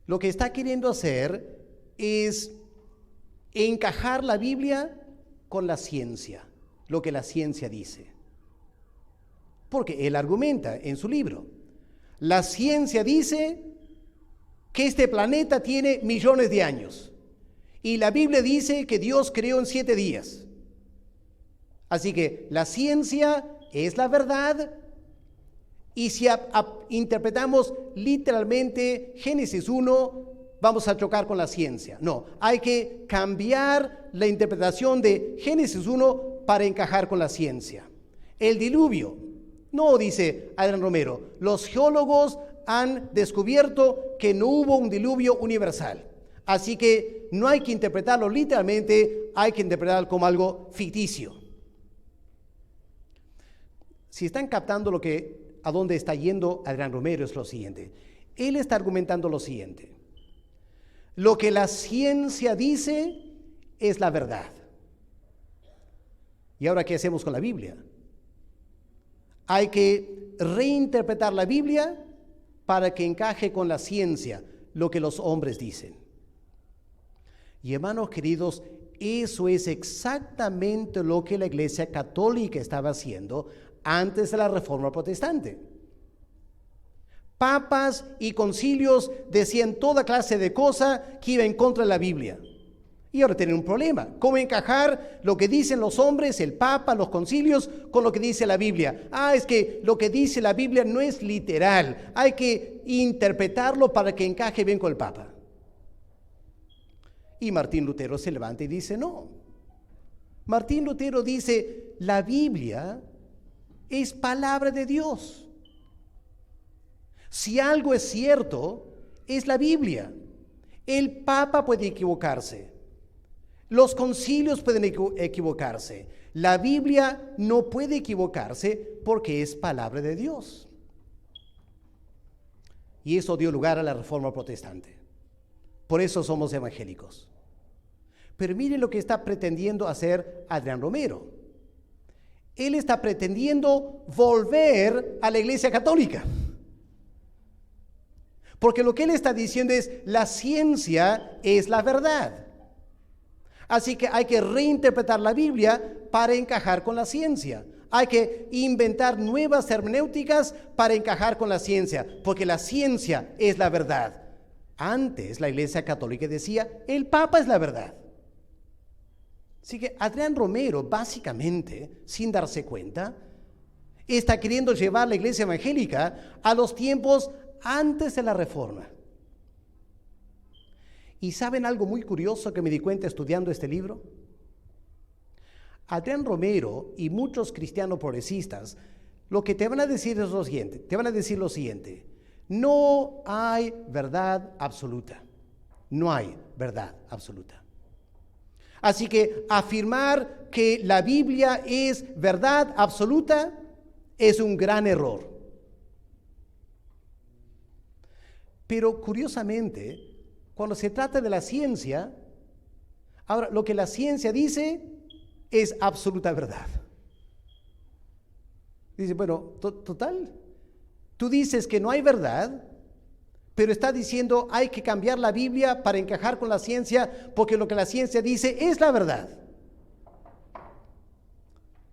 Lo que está queriendo hacer es encajar la Biblia con la ciencia, lo que la ciencia dice. Porque él argumenta en su libro, la ciencia dice que este planeta tiene millones de años y la Biblia dice que Dios creó en 7 días. Así que la ciencia es la verdad y si interpretamos literalmente Génesis 1, vamos a chocar con la ciencia. No, hay que cambiar la interpretación de Génesis 1 para encajar con la ciencia. El diluvio, no, dice Adrián Romero, los geólogos han descubierto que no hubo un diluvio universal. Así que no hay que interpretarlo literalmente, hay que interpretarlo como algo ficticio. Si están captando a dónde está yendo Adrián Romero es lo siguiente. Él está argumentando lo siguiente. Lo que la ciencia dice es la verdad. ¿Y ahora qué hacemos con la Biblia? Hay que reinterpretar la Biblia para que encaje con la ciencia, lo que los hombres dicen. Y hermanos queridos, eso es exactamente lo que la Iglesia Católica estaba haciendo antes de la Reforma Protestante. Papas y concilios decían toda clase de cosas que iba en contra de la Biblia. Y ahora tienen un problema. ¿Cómo encajar lo que dicen los hombres, el Papa, los concilios, con lo que dice la Biblia? Es que lo que dice la Biblia no es literal. Hay que interpretarlo para que encaje bien con el Papa. Y Martín Lutero se levanta y dice, no. Martín Lutero dice, la Biblia es palabra de Dios. Si algo es cierto, es la Biblia. El Papa puede equivocarse. Los concilios pueden equivocarse. La Biblia no puede equivocarse porque es palabra de Dios. Y eso dio lugar a la Reforma Protestante. Por eso somos evangélicos. Pero miren lo que está pretendiendo hacer Adrián Romero. Él está pretendiendo volver a la Iglesia Católica. Porque lo que él está diciendo es, la ciencia es la verdad. Así que hay que reinterpretar la Biblia para encajar con la ciencia. Hay que inventar nuevas hermenéuticas para encajar con la ciencia, porque la ciencia es la verdad. Antes la Iglesia Católica decía, el Papa es la verdad. Así que Adrián Romero, básicamente, sin darse cuenta, está queriendo llevar la Iglesia Evangélica a los tiempos antes de la Reforma. ¿Y saben algo muy curioso que me di cuenta estudiando este libro? Adrián Romero y muchos cristianos progresistas lo que te van a decir es lo siguiente, no hay verdad absoluta, no hay verdad absoluta. Así que afirmar que la Biblia es verdad absoluta es un gran error. Pero curiosamente, cuando se trata de la ciencia, ahora lo que la ciencia dice es absoluta verdad. Dice, bueno, total, tú dices que no hay verdad, pero está diciendo hay que cambiar la Biblia para encajar con la ciencia, porque lo que la ciencia dice es la verdad.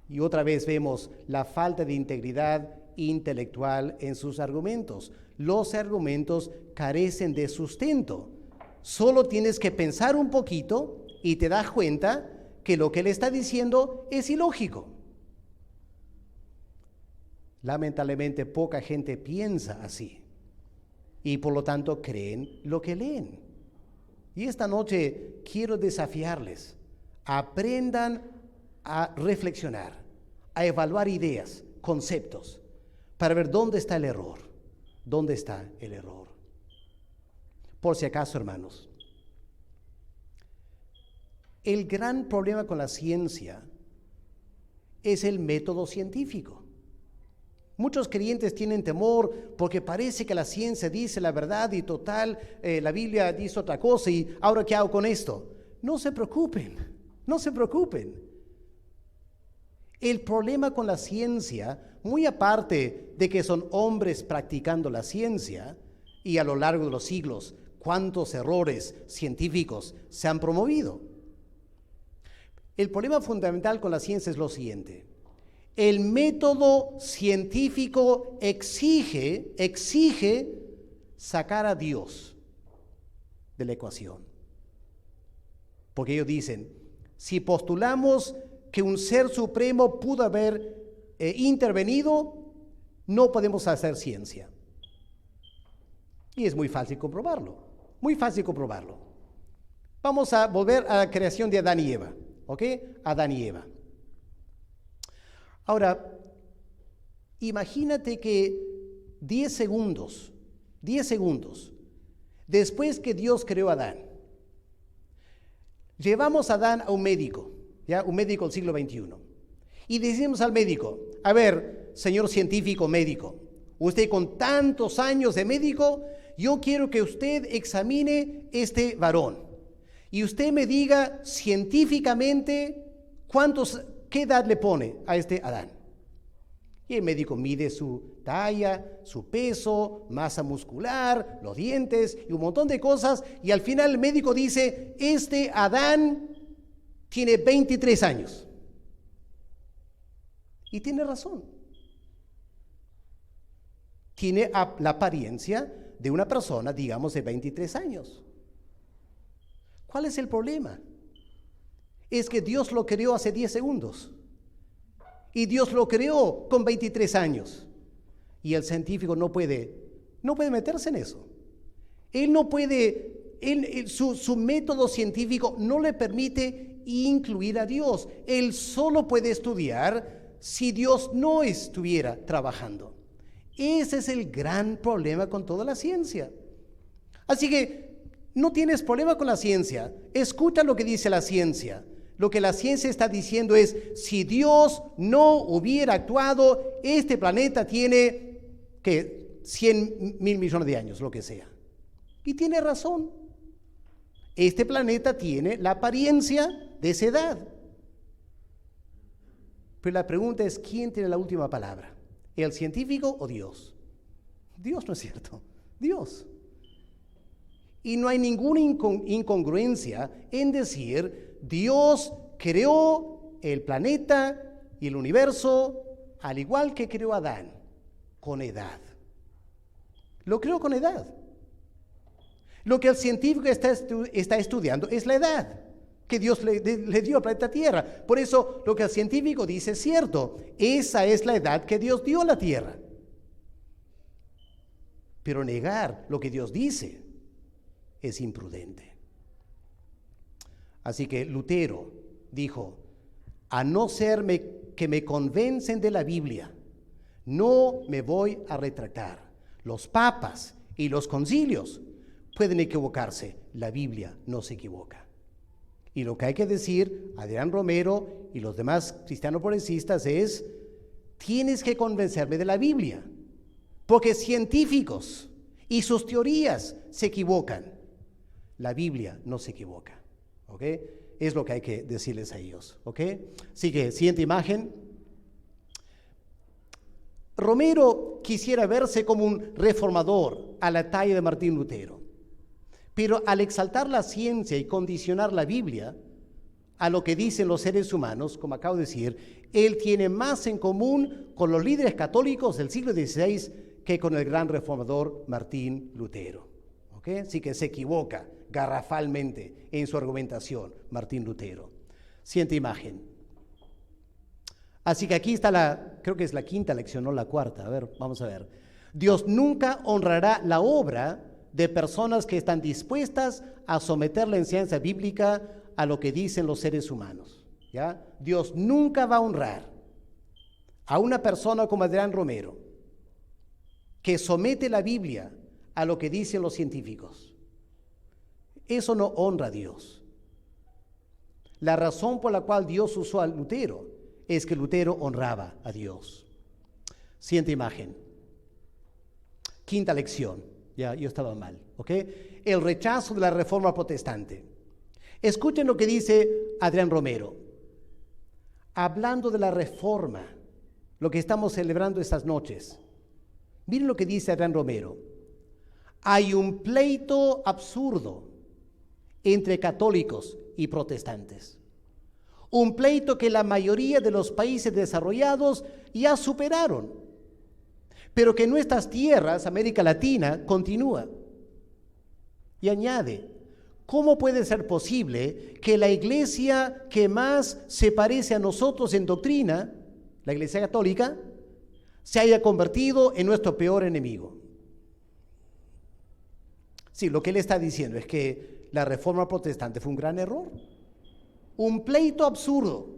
Y otra vez vemos la falta de integridad intelectual en sus argumentos. Los argumentos carecen de sustento. Solo tienes que pensar un poquito y te das cuenta que lo que él está diciendo es ilógico. Lamentablemente, poca gente piensa así y por lo tanto creen lo que leen. Y esta noche quiero desafiarles. Aprendan a reflexionar, a evaluar ideas, conceptos, para ver dónde está el error. ¿Dónde está el error? Por si acaso, hermanos, el gran problema con la ciencia es el método científico. Muchos creyentes tienen temor porque parece que la ciencia dice la verdad y total, la Biblia dice otra cosa y ahora ¿qué hago con esto? No se preocupen, no se preocupen. El problema con la ciencia, muy aparte de que son hombres practicando la ciencia y a lo largo de los siglos, cuántos errores científicos se han promovido. El problema fundamental con la ciencia es lo siguiente. El método científico exige sacar a Dios de la ecuación. Porque ellos dicen, si postulamos que un ser supremo pudo haber intervenido, no podemos hacer ciencia. Y es muy fácil comprobarlo, muy fácil comprobarlo. Vamos a volver a la creación de Adán y Eva, ¿ok? Adán y Eva. Ahora, imagínate que 10 segundos, después que Dios creó a Adán, llevamos a Adán a un médico, ¿ya? Un médico del siglo XXI. Y decimos al médico, a ver, señor científico médico, usted con tantos años de médico, yo quiero que usted examine este varón. Y usted me diga científicamente qué edad le pone a este Adán. Y el médico mide su talla, su peso, masa muscular, los dientes y un montón de cosas. Y al final el médico dice, este Adán tiene 23 años. Y tiene razón. Tiene la apariencia de una persona, digamos, de 23 años. ¿Cuál es el problema? Es que Dios lo creó hace 10 segundos. Y Dios lo creó con 23 años. Y el científico no puede meterse en eso. Él no puede, su método científico no le permite incluir a Dios. Él solo puede estudiar si Dios no estuviera trabajando. Ese es el gran problema con toda la ciencia. Así que no tienes problema con la ciencia. Escucha lo que dice la ciencia. Lo que la ciencia está diciendo es, si Dios no hubiera actuado, este planeta tiene, 100 mil millones de años, lo que sea. Y tiene razón. Este planeta tiene la apariencia de esa edad. Pero la pregunta es, ¿quién tiene la última palabra? ¿El científico o Dios? Dios, ¿no es cierto? Dios. Y no hay ninguna incongruencia en decir, Dios creó el planeta y el universo al igual que creó a Adán, con edad. Lo creó con edad. Lo que el científico está estudiando es la edad que Dios le dio al planeta Tierra. Por eso lo que el científico dice es cierto. Esa es la edad que Dios dio a la Tierra. Pero negar lo que Dios dice es imprudente. Así que Lutero dijo, a no ser que me convencen de la Biblia, no me voy a retractar. Los papas y los concilios pueden equivocarse, la Biblia no se equivoca. Y lo que hay que decir, Adrián Romero y los demás cristianos progresistas es, tienes que convencerme de la Biblia, porque científicos y sus teorías se equivocan. La Biblia no se equivoca, ¿ok? Es lo que hay que decirles a ellos, ¿ok? Así que, siguiente imagen. Romero quisiera verse como un reformador a la talla de Martín Lutero, pero al exaltar la ciencia y condicionar la Biblia a lo que dicen los seres humanos, como acabo de decir, él tiene más en común con los líderes católicos del siglo XVI que con el gran reformador Martín Lutero. ¿Okay? Así que se equivoca garrafalmente en su argumentación Martín Lutero. Siguiente imagen. Así que aquí está creo que es la quinta lección, no la cuarta. A ver, vamos a ver. Dios nunca honrará la obra de personas que están dispuestas a someter la enseñanza bíblica a lo que dicen los seres humanos. ¿Ya? Dios nunca va a honrar a una persona como Adrián Romero, que somete la Biblia a lo que dicen los científicos. Eso no honra a Dios. La razón por la cual Dios usó a Lutero es que Lutero honraba a Dios. Siguiente imagen. Quinta lección. Ya, yo estaba mal, ¿ok? El rechazo de la reforma protestante. Escuchen lo que dice Adrián Romero. Hablando de la reforma, lo que estamos celebrando estas noches. Miren lo que dice Adrián Romero. Hay un pleito absurdo entre católicos y protestantes. Un pleito que la mayoría de los países desarrollados ya superaron, pero que en nuestras tierras, América Latina, continúa. Y añade, ¿cómo puede ser posible que la iglesia que más se parece a nosotros en doctrina, la Iglesia Católica, se haya convertido en nuestro peor enemigo? Sí, lo que él está diciendo es que la reforma protestante fue un gran error, un pleito absurdo,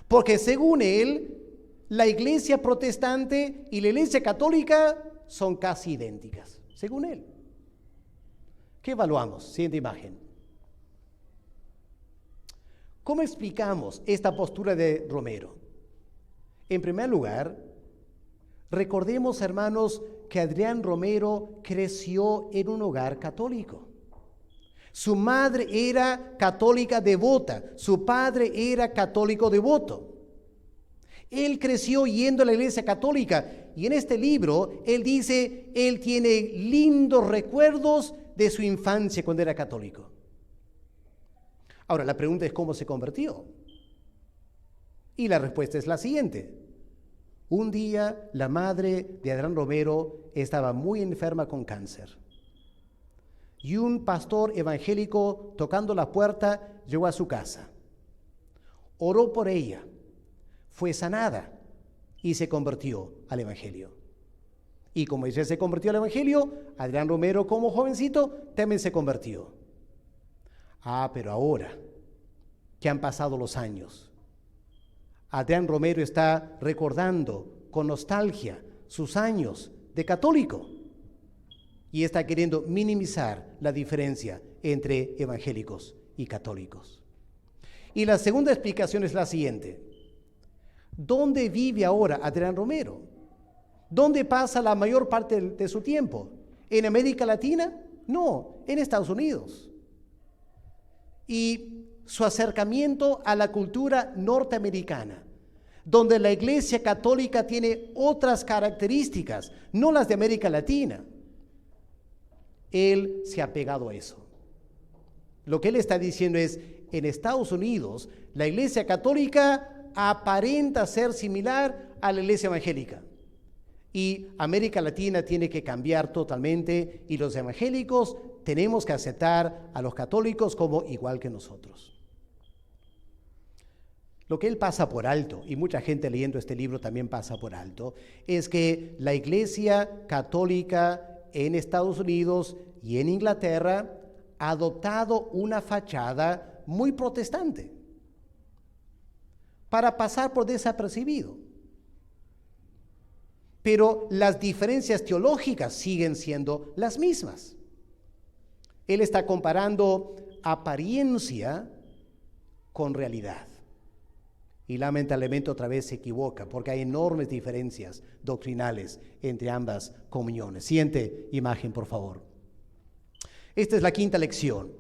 porque según él, la iglesia protestante y la iglesia católica son casi idénticas, según él. ¿Qué evaluamos? Siguiente imagen. ¿Cómo explicamos esta postura de Romero? En primer lugar, recordemos, hermanos, que Adrián Romero creció en un hogar católico. Su madre era católica devota, su padre era católico devoto. Él creció yendo a la iglesia católica y en este libro él dice, él tiene lindos recuerdos de su infancia cuando era católico. Ahora, la pregunta es cómo se convirtió. Y la respuesta es la siguiente. Un día la madre de Adrián Romero estaba muy enferma con cáncer. Y un pastor evangélico tocando la puerta llegó a su casa. Oró por ella, fue sanada y se convirtió al evangelio. Y como ella se convirtió al evangelio, Adrián Romero como jovencito también se convirtió. Pero ahora que han pasado los años, Adrián Romero está recordando con nostalgia sus años de católico y está queriendo minimizar la diferencia entre evangélicos y católicos. Y la segunda explicación es la siguiente. ¿Dónde vive ahora Adrián Romero? ¿Dónde pasa la mayor parte de su tiempo? ¿En América Latina? No, en Estados Unidos. Y su acercamiento a la cultura norteamericana, donde la Iglesia Católica tiene otras características, no las de América Latina. Él se ha pegado a eso. Lo que él está diciendo es, en Estados Unidos, la Iglesia Católica aparenta ser similar a la Iglesia Evangélica. Y América Latina tiene que cambiar totalmente y los evangélicos tenemos que aceptar a los católicos como igual que nosotros. Lo que él pasa por alto, y mucha gente leyendo este libro también pasa por alto, es que la Iglesia Católica en Estados Unidos y en Inglaterra ha adoptado una fachada muy protestante para pasar por desapercibido. Pero las diferencias teológicas siguen siendo las mismas. Él está comparando apariencia con realidad. Y lamentablemente otra vez se equivoca, porque hay enormes diferencias doctrinales entre ambas comuniones. Siguiente imagen, por favor. Esta es la quinta lección.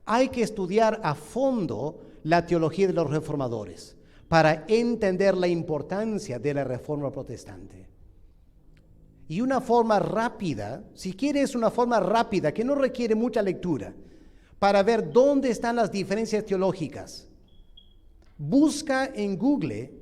Hay que estudiar a fondo la teología de los reformadores para entender la importancia de la reforma protestante. Y una forma rápida, si quieres una forma rápida que no requiere mucha lectura, para ver dónde están las diferencias teológicas, busca en Google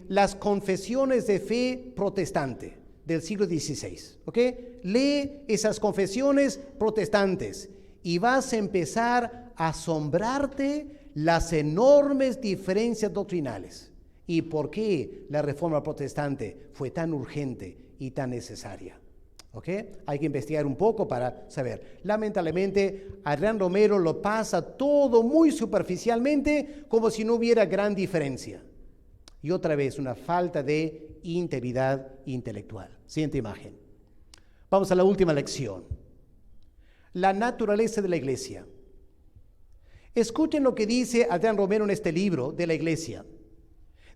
las confesiones de fe protestante del siglo XVI, ¿ok? Lee esas confesiones protestantes y vas a empezar a asombrarte las enormes diferencias doctrinales y por qué la reforma protestante fue tan urgente y tan necesaria. ¿Ok? Hay que investigar un poco para saber. Lamentablemente, Adrián Romero lo pasa todo muy superficialmente, como si no hubiera gran diferencia. Y otra vez, una falta de integridad intelectual. Siguiente imagen. Vamos a la última lección. La naturaleza de la iglesia. Escuchen lo que dice Adrián Romero en este libro de la iglesia.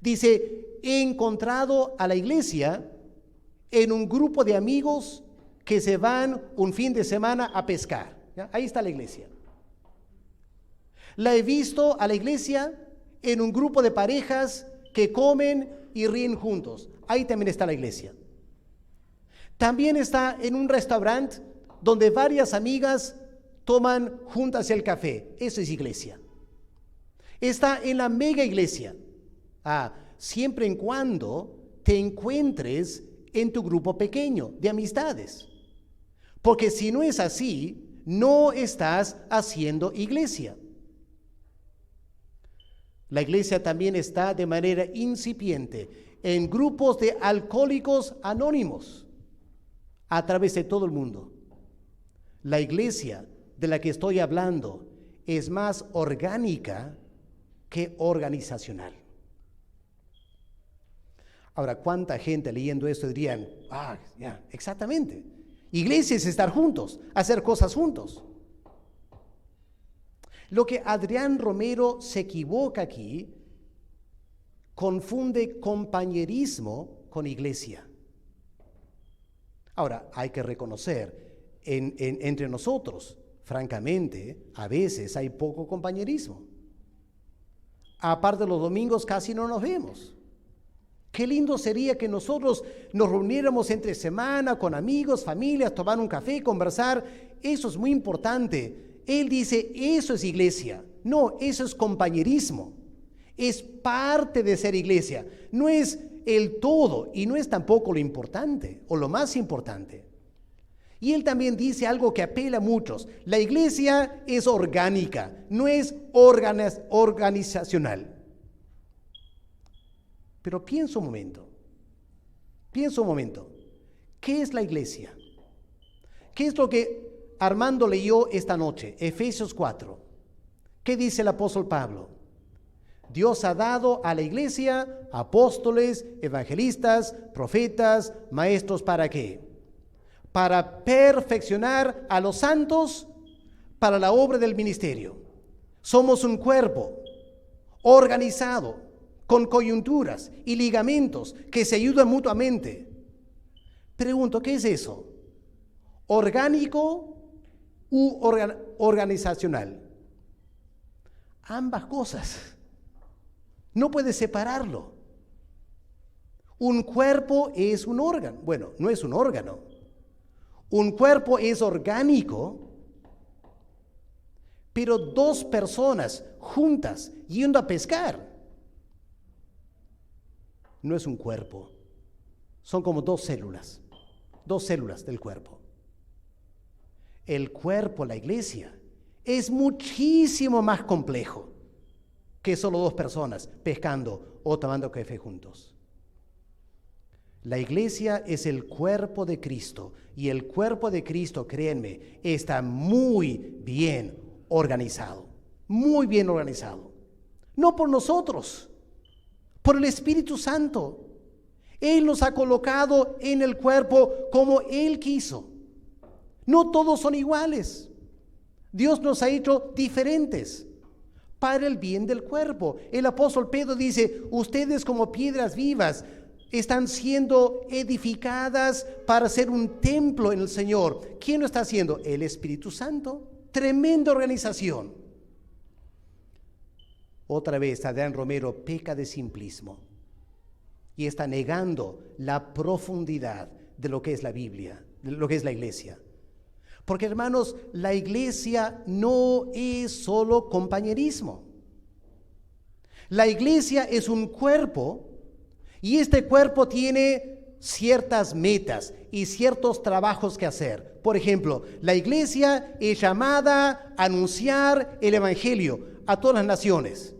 Dice, he encontrado a la iglesia en un grupo de amigos que se van un fin de semana a pescar. ¿Ya? Ahí está la iglesia. La he visto a la iglesia en un grupo de parejas que comen y ríen juntos. Ahí también está la iglesia. También está en un restaurante donde varias amigas toman juntas el café. Eso es iglesia. Está en la mega iglesia. Siempre en cuando te encuentres en tu grupo pequeño de amistades. Porque si no es así, no estás haciendo iglesia. La iglesia también está de manera incipiente en grupos de alcohólicos anónimos a través de todo el mundo. La iglesia de la que estoy hablando es más orgánica que organizacional. Ahora, ¿cuánta gente leyendo esto dirían, ya, exactamente? Iglesia es estar juntos, hacer cosas juntos. Lo que Adrián Romero se equivoca aquí, confunde compañerismo con iglesia. Ahora, hay que reconocer, entre nosotros, francamente, a veces hay poco compañerismo. Aparte de los domingos casi no nos vemos. Qué lindo sería que nosotros nos reuniéramos entre semana con amigos, familias, tomar un café, conversar. Eso es muy importante. Él dice, eso es iglesia. No, eso es compañerismo. Es parte de ser iglesia. No es el todo y no es tampoco lo importante o lo más importante. Y él también dice algo que apela a muchos. La iglesia es orgánica, no es organizacional. Pero piensa un momento. ¿Qué es la iglesia? ¿Qué es lo que Armando leyó esta noche? Efesios 4. ¿Qué dice el apóstol Pablo? Dios ha dado a la iglesia apóstoles, evangelistas, profetas, maestros, ¿para qué? Para perfeccionar a los santos para la obra del ministerio. Somos un cuerpo organizado, con coyunturas y ligamentos que se ayudan mutuamente. Pregunto, ¿qué es eso? ¿Orgánico u organizacional? Ambas cosas. No puedes separarlo. Un cuerpo es un órgano. Bueno, no es un órgano. Un cuerpo es orgánico, Pero dos personas juntas yendo a pescar no es un cuerpo. Son como dos células del cuerpo. El cuerpo, la iglesia, es muchísimo más complejo que solo dos personas pescando o tomando café juntos. La iglesia es el cuerpo de Cristo y el cuerpo de Cristo, créanme, está muy bien organizado, muy bien organizado. No por nosotros, por el Espíritu Santo. Él nos ha colocado en el cuerpo como Él quiso. No todos son iguales. Dios nos ha hecho diferentes para el bien del cuerpo. El apóstol Pedro dice, ustedes como piedras vivas están siendo edificadas para ser un templo en el Señor. ¿Quién lo está haciendo? El Espíritu Santo. Tremenda organización. Otra vez, Adrián Romero peca de simplismo y está negando la profundidad de lo que es la Biblia, de lo que es la iglesia. Porque, hermanos, la iglesia no es solo compañerismo. La iglesia es un cuerpo y este cuerpo tiene ciertas metas y ciertos trabajos que hacer. Por ejemplo, la iglesia es llamada a anunciar el evangelio a todas las naciones.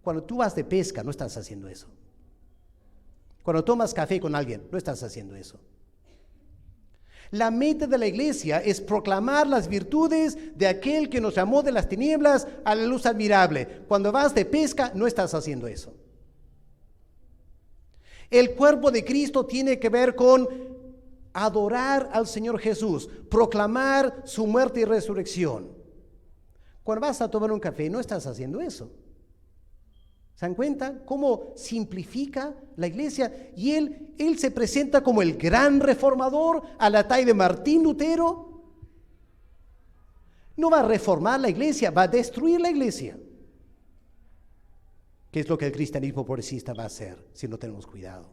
Cuando tú vas de pesca, no estás haciendo eso. Cuando tomas café con alguien, no estás haciendo eso. La meta de la iglesia es proclamar las virtudes de aquel que nos llamó de las tinieblas a la luz admirable. Cuando vas de pesca, no estás haciendo eso. El cuerpo de Cristo tiene que ver con adorar al Señor Jesús, proclamar su muerte y resurrección. Cuando vas a tomar un café, no estás haciendo eso. ¿Se dan cuenta cómo simplifica la iglesia? Y él se presenta como el gran reformador a la talla de Martín Lutero. No va a reformar la iglesia, va a destruir la iglesia. ¿Qué es lo que el cristianismo progresista va a hacer si no tenemos cuidado?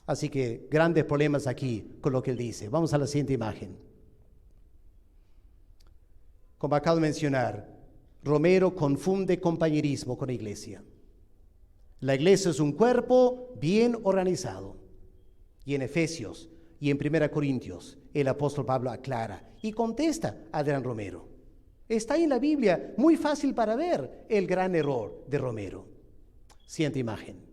Así que grandes problemas aquí con lo que él dice. Vamos a la siguiente imagen. Como acabo de mencionar, Romero confunde compañerismo con iglesia. La iglesia es un cuerpo bien organizado. Y en Efesios y en 1 Corintios, el apóstol Pablo aclara y contesta a Adrián Romero. Está en la Biblia, muy fácil para ver el gran error de Romero. Siguiente imagen.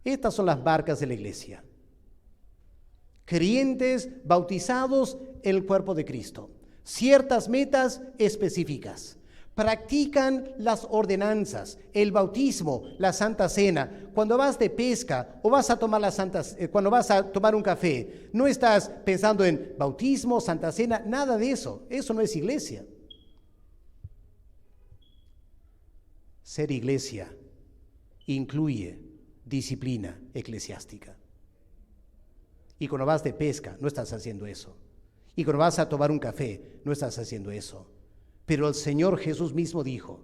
Estas son las marcas de la iglesia. Creyentes bautizados en el cuerpo de Cristo. Ciertas metas específicas. Practican las ordenanzas, el bautismo, la Santa Cena. Cuando vas de pesca o vas a tomar cuando vas a tomar un café, no estás pensando en bautismo, Santa Cena, nada de eso. Eso no es iglesia. Ser iglesia incluye disciplina eclesiástica. Y cuando vas de pesca, no estás haciendo eso. Y cuando vas a tomar un café, no estás haciendo eso. Pero el Señor Jesús mismo dijo,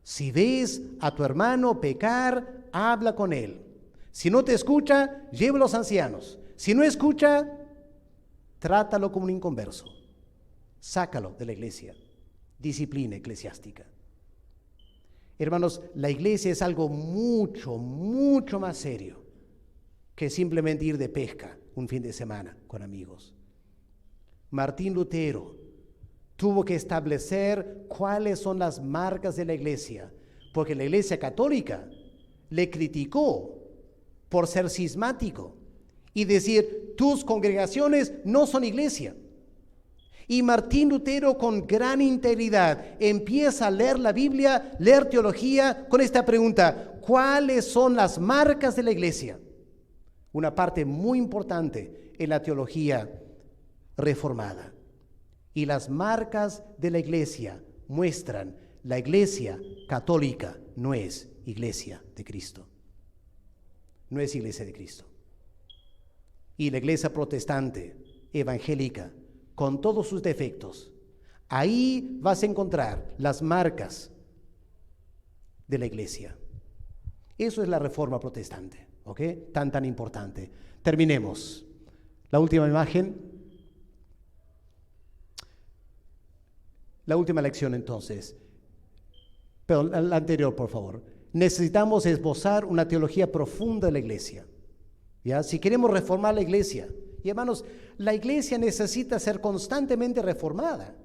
si ves a tu hermano pecar, habla con él. Si no te escucha, lleva a los ancianos. Si no escucha, trátalo como un inconverso. Sácalo de la iglesia. Disciplina eclesiástica. Hermanos, la iglesia es algo mucho, mucho más serio que simplemente ir de pesca un fin de semana con amigos. Martín Lutero tuvo que establecer cuáles son las marcas de la iglesia, porque la iglesia católica le criticó por ser cismático y decir, tus congregaciones no son iglesia. Y Martín Lutero, con gran integridad, empieza a leer la Biblia, leer teología, con esta pregunta, ¿cuáles son las marcas de la iglesia? Una parte muy importante en la teología reformada. Y las marcas de la iglesia muestran, la iglesia católica no es iglesia de Cristo. No es iglesia de Cristo. Y la iglesia protestante, evangélica, con todos sus defectos, ahí vas a encontrar las marcas de la iglesia. Eso es la reforma protestante, ¿ok? Tan importante. Terminemos. La última imagen. La última lección entonces. Pero la anterior, por favor. Necesitamos esbozar una teología profunda de la iglesia. ¿Ya? Si queremos reformar la iglesia. Y hermanos, la iglesia necesita ser constantemente reformada.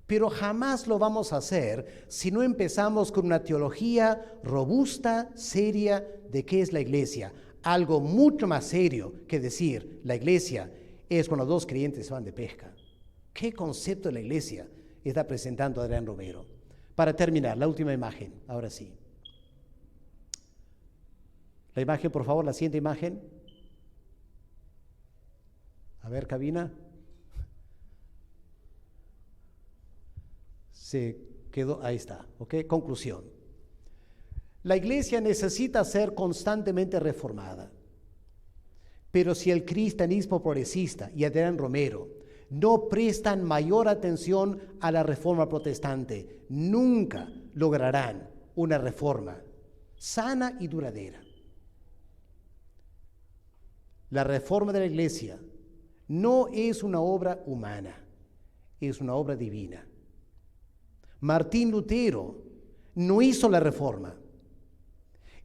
Pero jamás lo vamos a hacer si no empezamos con una teología robusta, seria, de qué es la iglesia. Algo mucho más serio que decir, la iglesia es cuando dos creyentes van de pesca. ¿Qué concepto de la iglesia está presentando Adrián Romero? Para terminar, la última imagen, ahora sí. La imagen, por favor, la siguiente imagen. A ver, cabina. Se quedó, ahí está, ¿ok? Conclusión. La iglesia necesita ser constantemente reformada. Pero si el cristianismo progresista y Adrián Romero no prestan mayor atención a la reforma protestante, nunca lograrán una reforma sana y duradera. La reforma de la iglesia no es una obra humana, es una obra divina. Martín Lutero no hizo la reforma.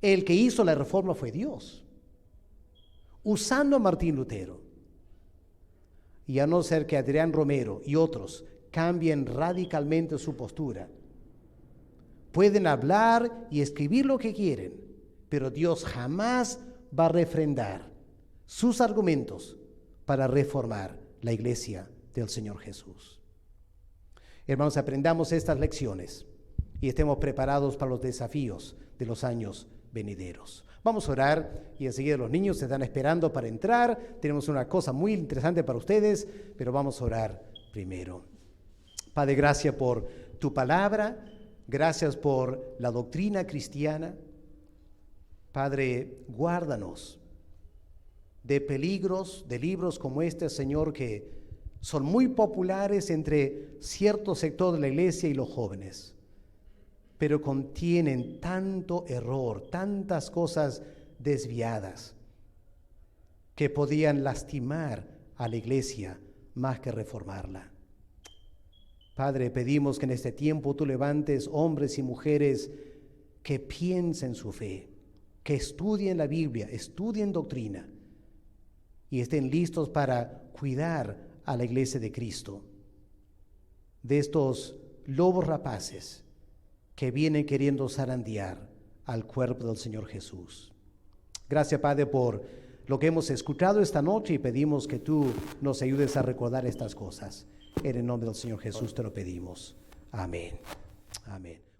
El que hizo la reforma fue Dios, usando a Martín Lutero. Y a no ser que Adrián Romero y otros cambien radicalmente su postura, pueden hablar y escribir lo que quieren, pero Dios jamás va a refrendar sus argumentos para reformar la iglesia del Señor Jesús. Hermanos, aprendamos estas lecciones y estemos preparados para los desafíos de los años venideros. Vamos a orar y enseguida los niños se están esperando para entrar. Tenemos una cosa muy interesante para ustedes, pero vamos a orar primero. Padre, gracias por tu palabra, gracias por la doctrina cristiana. Padre, guárdanos de peligros, de libros como este, Señor, que son muy populares entre cierto sector de la iglesia y los jóvenes, pero contienen tanto error, tantas cosas desviadas que podían lastimar a la iglesia más que reformarla. Padre, pedimos que en este tiempo tú levantes hombres y mujeres que piensen su fe, que estudien la Biblia, estudien doctrina y estén listos para cuidar a la iglesia de Cristo de estos lobos rapaces que vienen queriendo zarandear al cuerpo del Señor Jesús. Gracias, Padre, por lo que hemos escuchado esta noche y pedimos que tú nos ayudes a recordar estas cosas. En el nombre del Señor Jesús te lo pedimos. Amén. Amén.